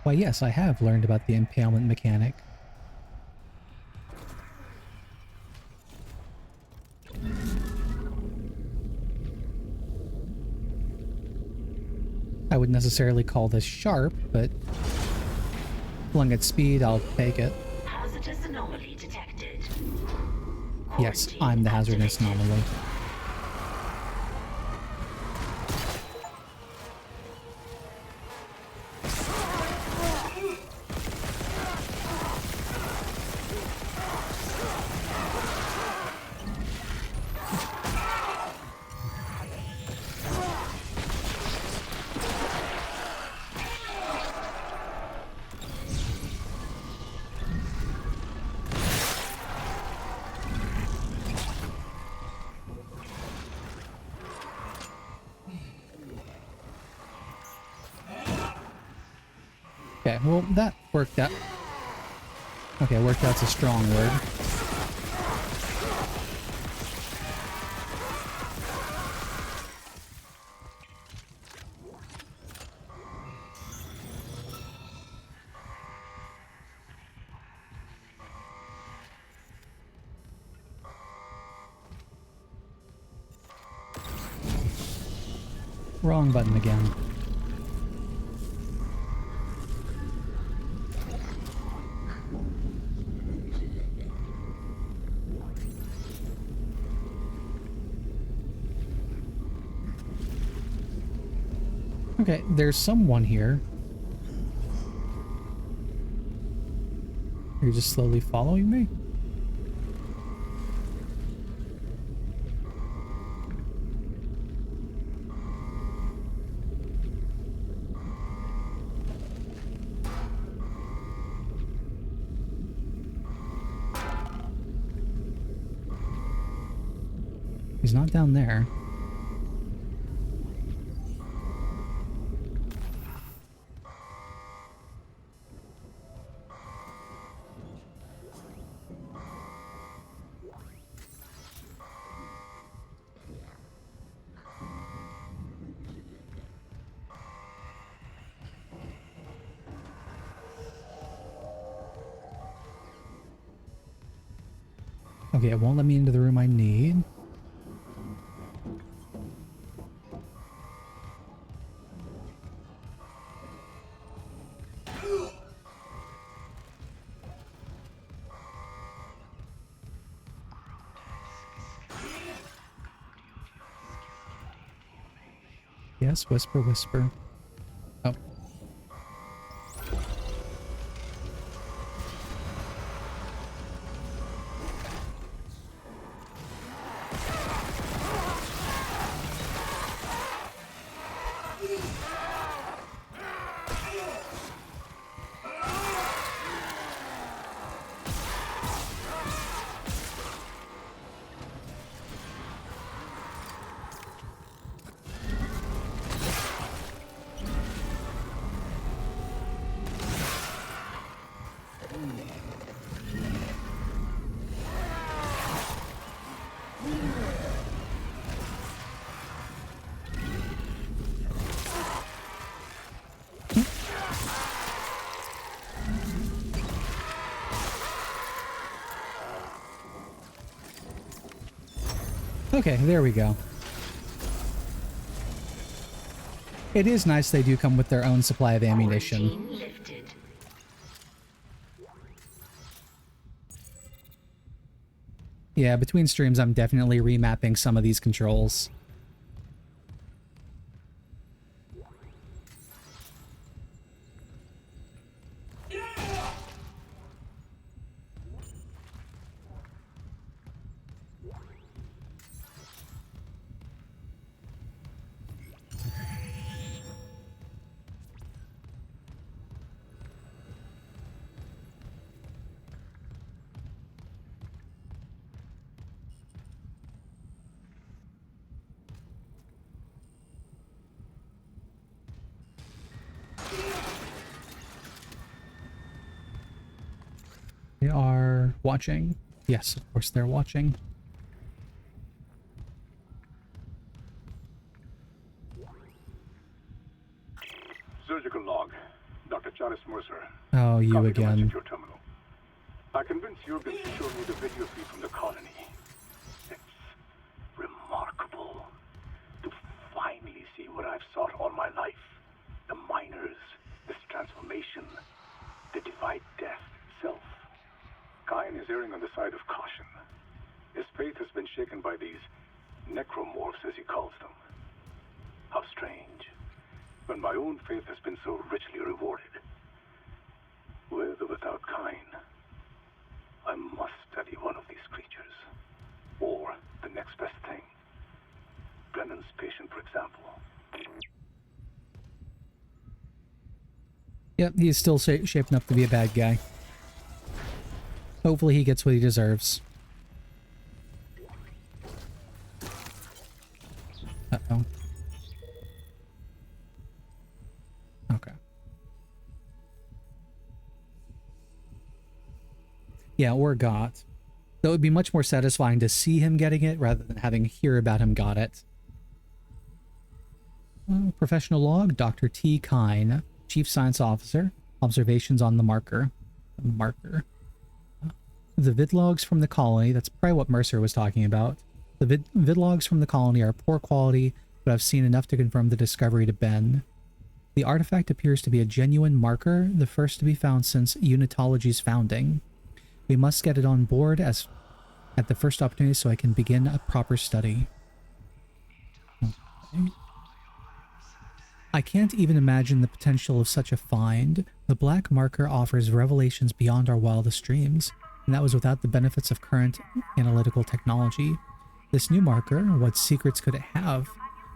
Why, yes, I have learned about the impalement mechanic. I wouldn't necessarily call this sharp, but flung at speed, I'll take it. Hazardous anomaly detected. Yes, I'm the hazardous anomaly. Okay, well, that worked out. Okay, worked out's a strong word. Wrong button again. Okay, there's someone here. You're just slowly following me? He's not down there. Okay, it won't let me into the room I need. Yes, whisper, whisper. Oh. Okay, there we go. It is nice they do come with their own supply of ammunition. Yeah, between streams I'm definitely remapping some of these controls. They are watching. Yes, of course they're watching. Surgical log. Dr. Charles Mercer. Oh, you Copy again. at your terminal. I convinced Jurgen to show me the video feed from the colony. It's remarkable to finally see what I've sought all my life. The miners, this transformation, the divide death itself. Kine is erring on the side of caution. His faith has been shaken by these necromorphs, as he calls them. How strange, when my own faith has been so richly rewarded. With or without Kine, I must study one of these creatures. Or the next best thing. Brennan's patient, for example. Yep, he's still shaping up to be a bad guy. Hopefully he gets what he deserves. Uh-oh. Okay. Yeah, or got. Though it would be much more satisfying to see him getting it rather than having hear about him got it. Professional log, Dr. T. Kine, Chief Science Officer. Observations on the marker. The vidlogs from the colony, that's probably what Mercer was talking about. The vidlogs from the colony are poor quality, but I've seen enough to confirm the discovery to Ben. The artifact appears to be a genuine marker, the first to be found since Unitology's founding. We must get it on board at the first opportunity so I can begin a proper study. Okay. I can't even imagine the potential of such a find. The black marker offers revelations beyond our wildest dreams, and that was without the benefits of current analytical technology. This new marker, what secrets could it have?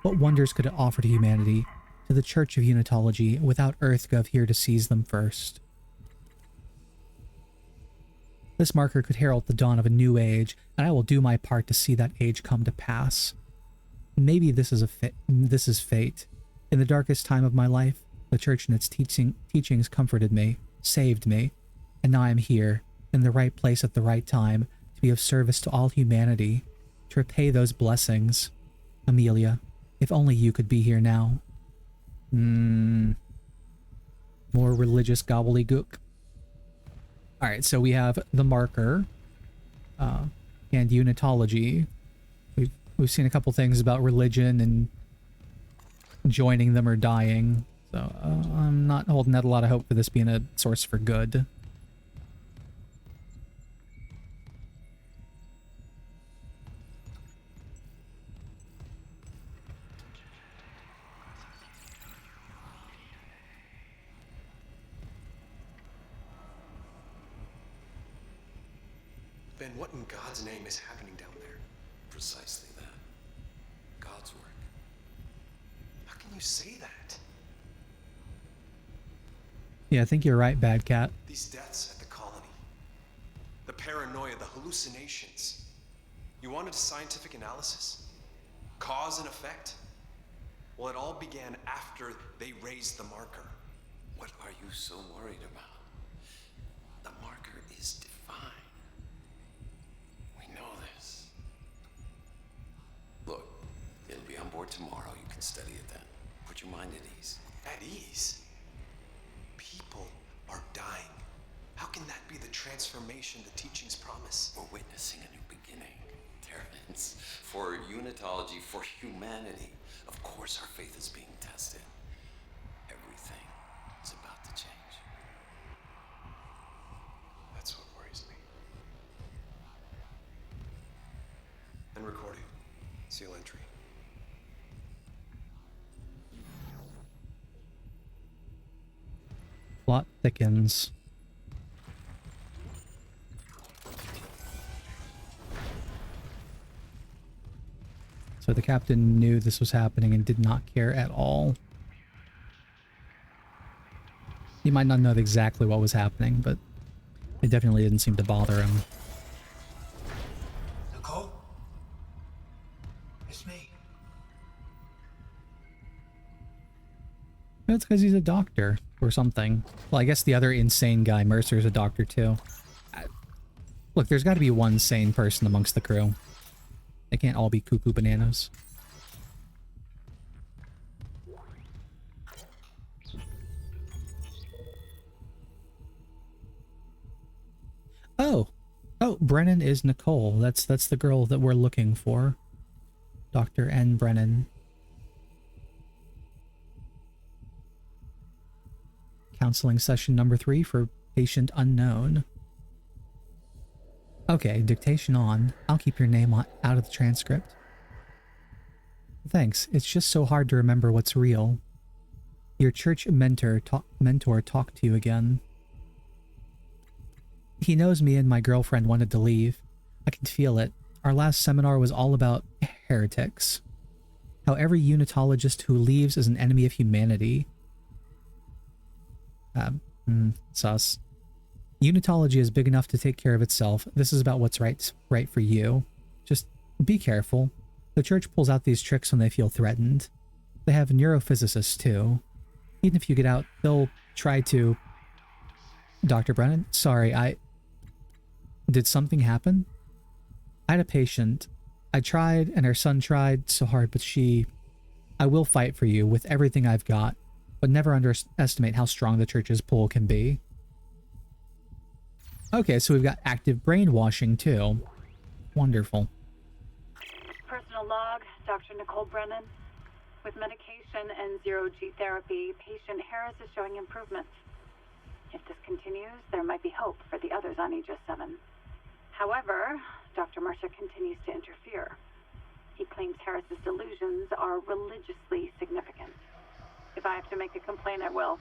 What wonders could it offer to humanity, to the Church of Unitology, without EarthGov here to seize them first? This marker could herald the dawn of a new age, and I will do my part to see that age come to pass. Maybe this is fate. In the darkest time of my life, the Church and its teachings comforted me, saved me, and now I am here, in the right place at the right time, to be of service to all humanity, to repay those blessings. Amelia, if only you could be here now. More religious gobbledygook. Alright, so we have the marker. and unitology. We've seen a couple things about religion and joining them or dying, so I'm not holding out a lot of hope for this being a source for good. Ben, what in God's name is happening down there? Precisely that. God's work. How can you say that? Yeah, I think you're right, Bad Cat. These deaths at the colony. The paranoia, the hallucinations. You wanted a scientific analysis? Cause and effect? Well, it all began after they raised the marker. What are you so worried about? The marker is defined. We know this. Look, it'll be on board tomorrow. You can study it then. Put your mind at ease. At ease? People are dying. How can that be the transformation the teachings promise? We're witnessing a new beginning, Terrence. For unitology, for humanity. Of course our faith is being tested. Everything is about to change. That's what worries me. And recording. Seal entry. Plot thickens. So the captain knew this was happening and did not care at all. He might not know exactly what was happening, but it definitely didn't seem to bother him. Nicole? It's me. It's because he's a doctor or something. Well, I guess the other insane guy, Mercer's a doctor too. Look, there's got to be one sane person amongst the crew. They can't all be cuckoo bananas. Oh, Brennan is Nicole. That's the girl that we're looking for. Dr. N. Brennan. Counseling session number 3 for patient unknown. Okay, dictation on. I'll keep your name out of the transcript. Thanks. It's just so hard to remember what's real. Your church mentor talked to you again. He knows me and my girlfriend wanted to leave. I can feel it. Our last seminar was all about heretics. How every unitologist who leaves is an enemy of humanity. Sus. Unitology is big enough to take care of itself. This is about what's right for you. Just be careful. The church pulls out these tricks when they feel threatened. They have neurophysicists too. Even if you get out, they'll try to... Dr. Brennan? Sorry, Did something happen? I had a patient. I tried and her son tried so hard, but I will fight for you with everything I've got, but never underestimate how strong the church's pull can be. Okay, so we've got active brainwashing too. Wonderful. Personal log, Dr. Nicole Brennan. With medication and zero-G therapy, patient Harris is showing improvements. If this continues, there might be hope for the others on Aegis 7. However, Dr. Mercer continues to interfere. He claims Harris's delusions are religiously significant. If I have to make a complaint, I will.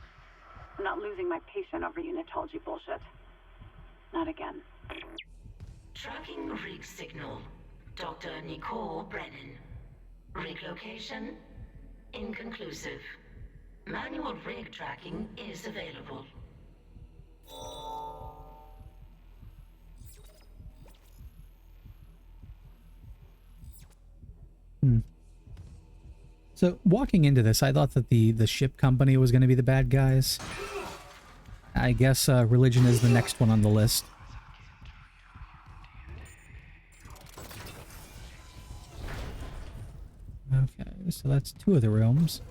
I'm not losing my patient over unitology bullshit. Not again. Tracking rig signal. Dr. Nicole Brennan. Rig location? Inconclusive. Manual rig tracking is available. So walking into this, I thought that the ship company was going to be the bad guys. I guess religion is the next one on the list. Okay, so that's 2 of the rooms.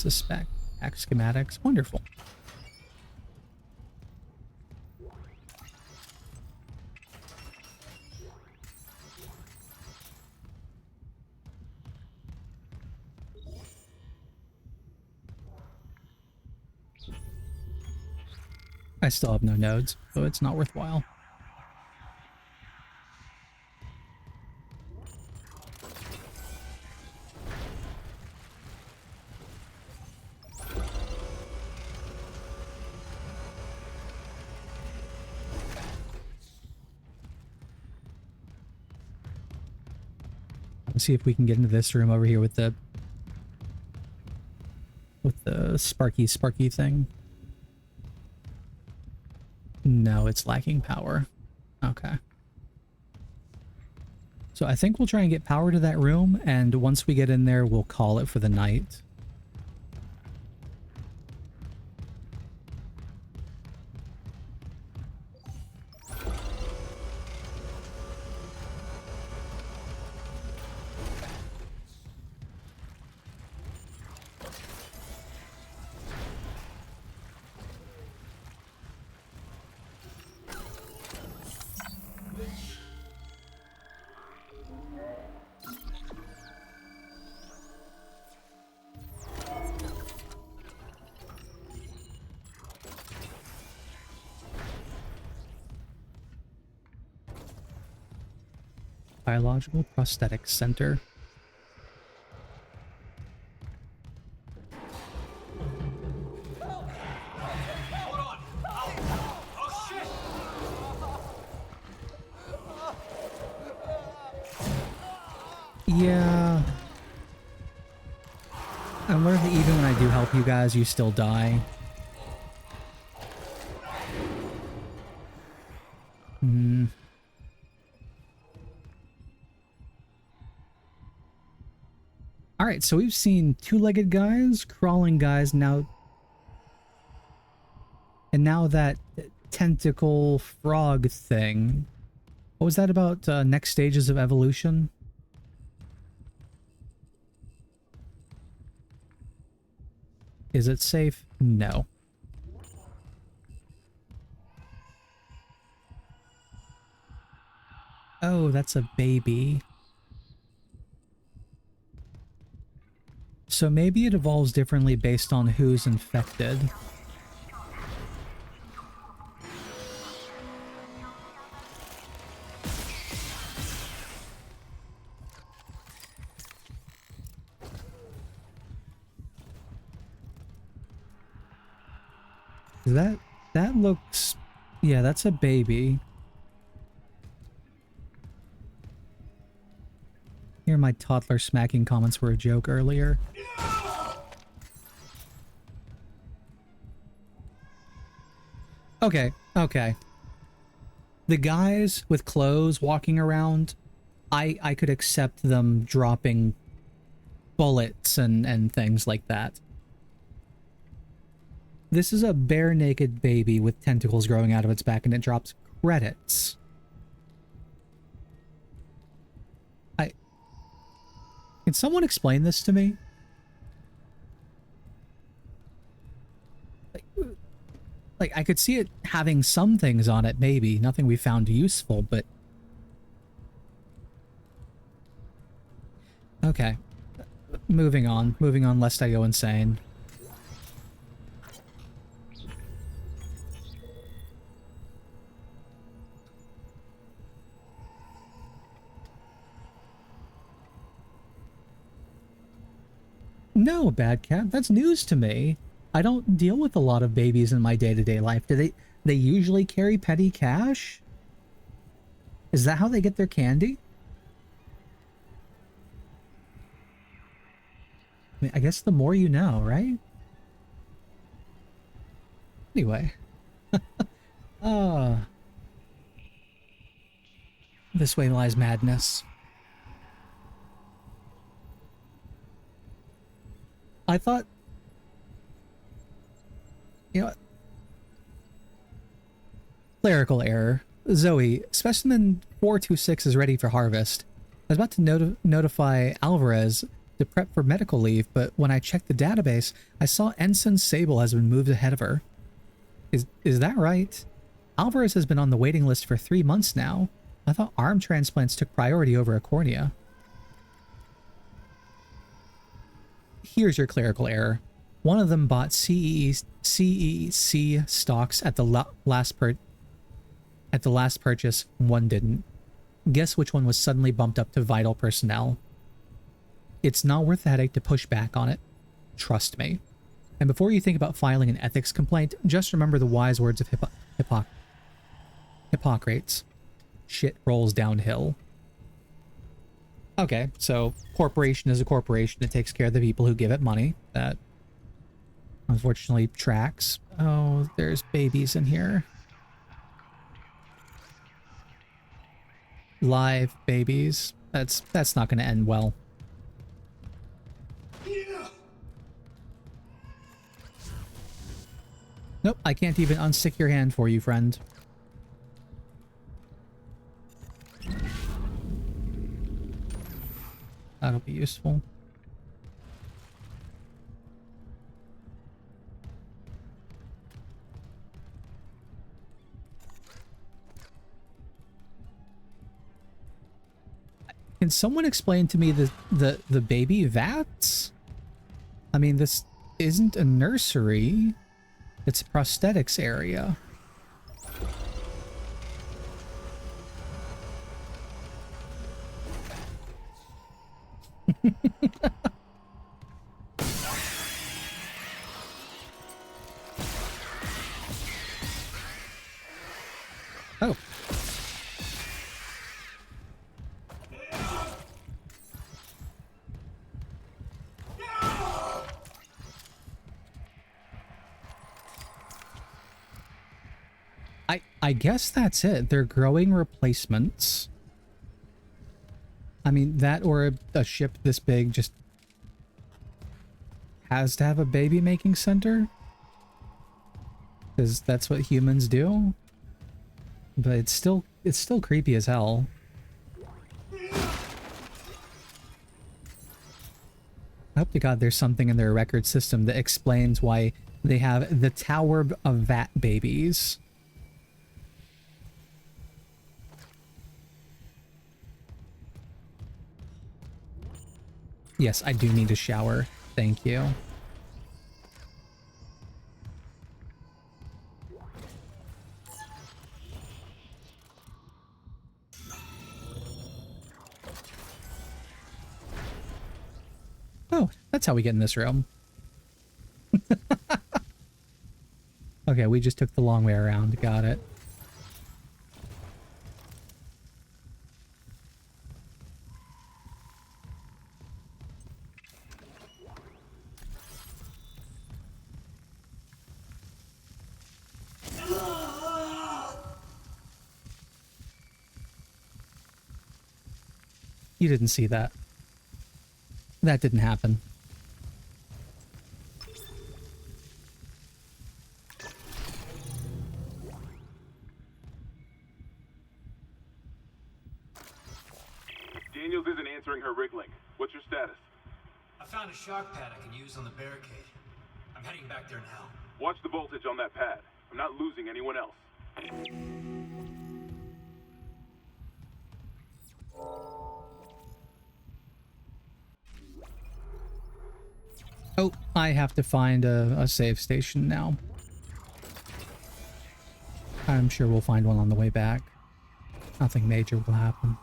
Suspect. Hack schematics. Wonderful. I still have no nodes, so it's not worthwhile. Let's see if we can get into this room over here with the sparky thing. No, it's lacking power. Okay. So I think we'll try and get power to that room, and once we get in there, we'll call it for the night. Biological Prosthetics Center. Yeah. I'm learning that even when I do help you guys, you still die. Hmm. Alright, so we've seen two-legged guys, crawling guys, now... And now that tentacle frog thing. What was that about, next stages of evolution? Is it safe? No. Oh, that's a baby. So maybe it evolves differently based on who's infected. That looks... Yeah, that's a baby. Here, my toddler smacking comments were a joke earlier. Okay, okay. The guys with clothes walking around, I could accept them dropping bullets and things like that. This is a bare naked baby with tentacles growing out of its back and it drops credits. Can someone explain this to me? Like, I could see it having some things on it, maybe. Nothing we found useful, but... Okay. Moving on, lest I go insane. No, Bad Cat, that's news to me. I don't deal with a lot of babies in my day-to-day life. Do they usually carry petty cash? Is that how they get their candy? I mean, I guess the more you know, right? Anyway. This way lies madness. I thought... You know what? Clerical error. Zoe, specimen 426 is ready for harvest. I was about to notify Alvarez to prep for medical leave, but when I checked the database, I saw Ensign Sable has been moved ahead of her. Is that right? Alvarez has been on the waiting list for 3 months now. I thought arm transplants took priority over a cornea. Here's your clerical error. One of them bought CEC stocks at the last purchase, one didn't. Guess which one was suddenly bumped up to vital personnel. It's not worth the headache to push back on it. Trust me. And before you think about filing an ethics complaint, just remember the wise words of Hippocrates. Shit rolls downhill. Okay, so corporation is a corporation. It takes care of the people who give it money. That unfortunately tracks. Oh, there's babies in here. Live babies. That's not going to end well. Nope, I can't even unstick your hand for you, friend. That'll be useful. Can someone explain to me the baby vats? I mean, this isn't a nursery. It's a prosthetics area. Oh. I guess that's it. They're growing replacements. I mean, that or a ship this big just has to have a baby making center. Because that's what humans do. But it's still creepy as hell. I hope to God there's something in their record system that explains why they have the Tower of Vat Babies. Yes, I do need a shower. Thank you. Oh, that's how we get in this room. Okay, we just took the long way around. Got it. You didn't see that. That didn't happen. Daniels isn't answering her rig link. What's your status? I found a shock pad I can use on the barricade. I'm heading back there now. Watch the voltage on that pad. I'm not losing anyone else. Oh, I have to find a save station now. I'm sure we'll find one on the way back. Nothing major will happen.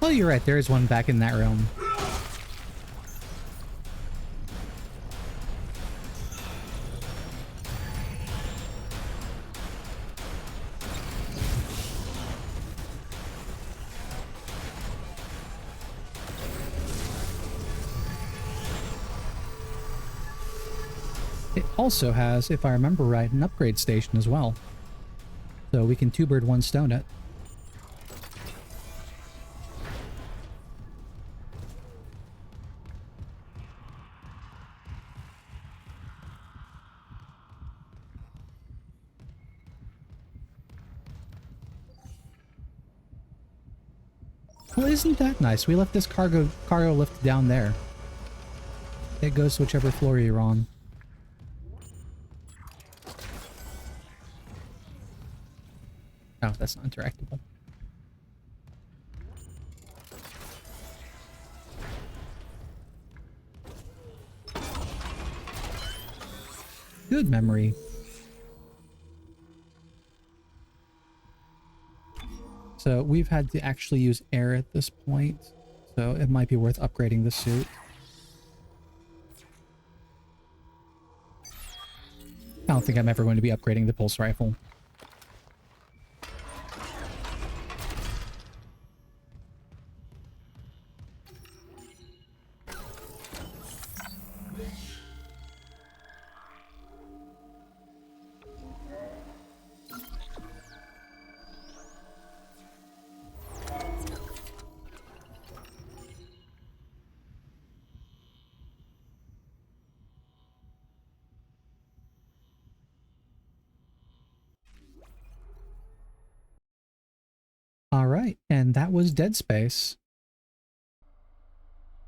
Oh, you're right. There is one back in that room. It also has, if I remember right, an upgrade station as well. So we can two bird one stone it. Well, isn't that nice? We left this cargo lift down there. It goes to whichever floor you're on. Oh, that's not interactable. Good memory. So we've had to actually use air at this point, so it might be worth upgrading the suit. I don't think I'm ever going to be upgrading the pulse rifle. All right, and that was Dead Space.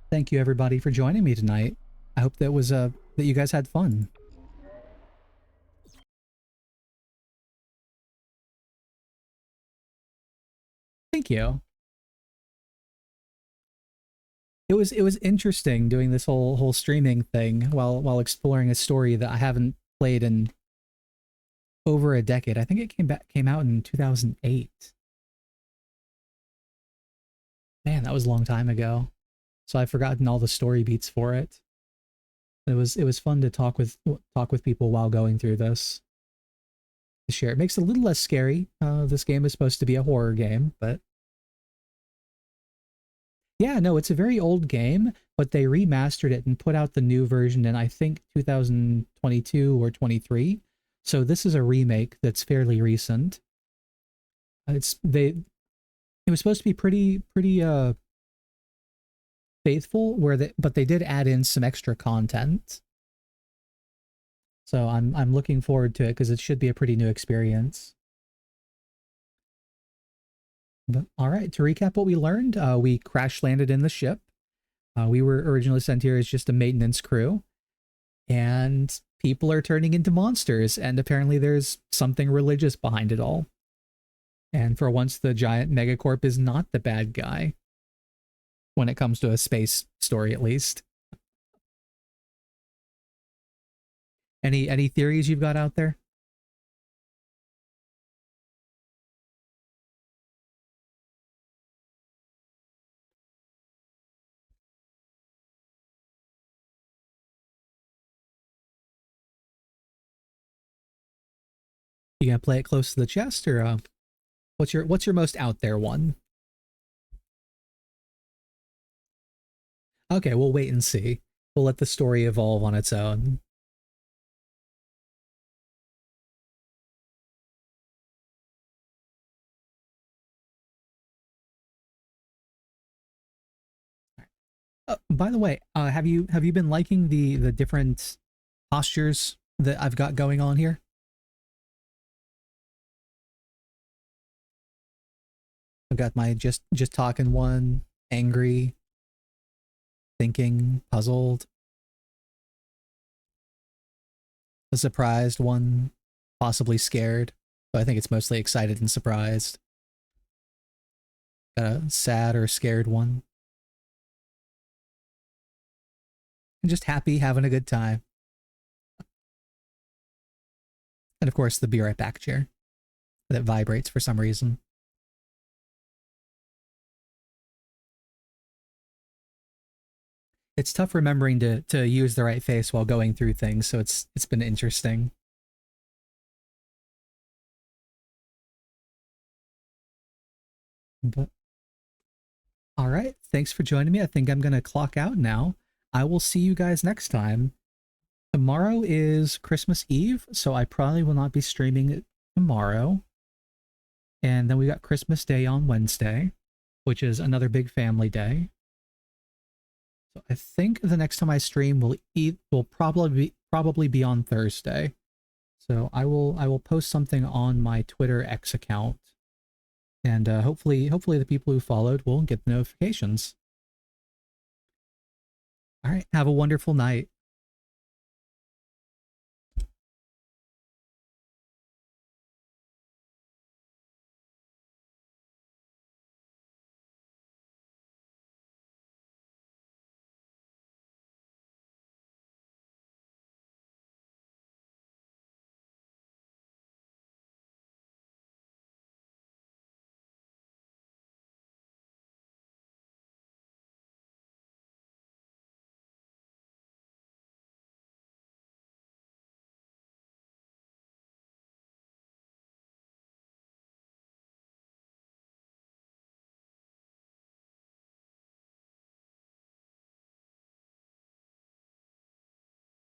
Thank you everybody for joining me tonight. I hope that was that you guys had fun. Thank you. It was interesting doing this whole streaming thing while exploring a story that I haven't played in over a decade. I think it came out in 2008. Man, that was a long time ago. So I've forgotten all the story beats for it. It was fun to talk with people while going through this. To share. It makes it a little less scary. This game is supposed to be a horror game, but yeah, no, it's a very old game, but they remastered it and put out the new version in I think 2022 or 23. So this is a remake that's fairly recent. It was supposed to be pretty faithful but they did add in some extra content. So I'm looking forward to it because it should be a pretty new experience. But all right, to recap what we learned, we crash landed in the ship. We were originally sent here as just a maintenance crew, and people are turning into monsters, and apparently there's something religious behind it all. And for once, the giant megacorp is not the bad guy. When it comes to a space story, at least. Any theories you've got out there? You gonna play it close to the chest, or what's your most out there one? Okay, we'll wait and see. We'll let the story evolve on its own. By the way, have you been liking the different postures that I've got going on here? I've got my just talking one, angry, thinking, puzzled, a surprised one, possibly scared, but I think it's mostly excited and surprised. Got a sad or scared one. And just happy, having a good time. And of course, the be right back chair that vibrates for some reason. It's tough remembering to use the right face while going through things, so it's been interesting. But all right, thanks for joining me. I think I'm gonna clock out now. I will see you guys next time. Tomorrow is Christmas Eve, so I probably will not be streaming it tomorrow. And then we got Christmas Day on Wednesday, which is another big family day. So I think the next time I stream will probably be on Thursday. So I will post something on my Twitter X account, and hopefully the people who followed will get the notifications. All right, have a wonderful night.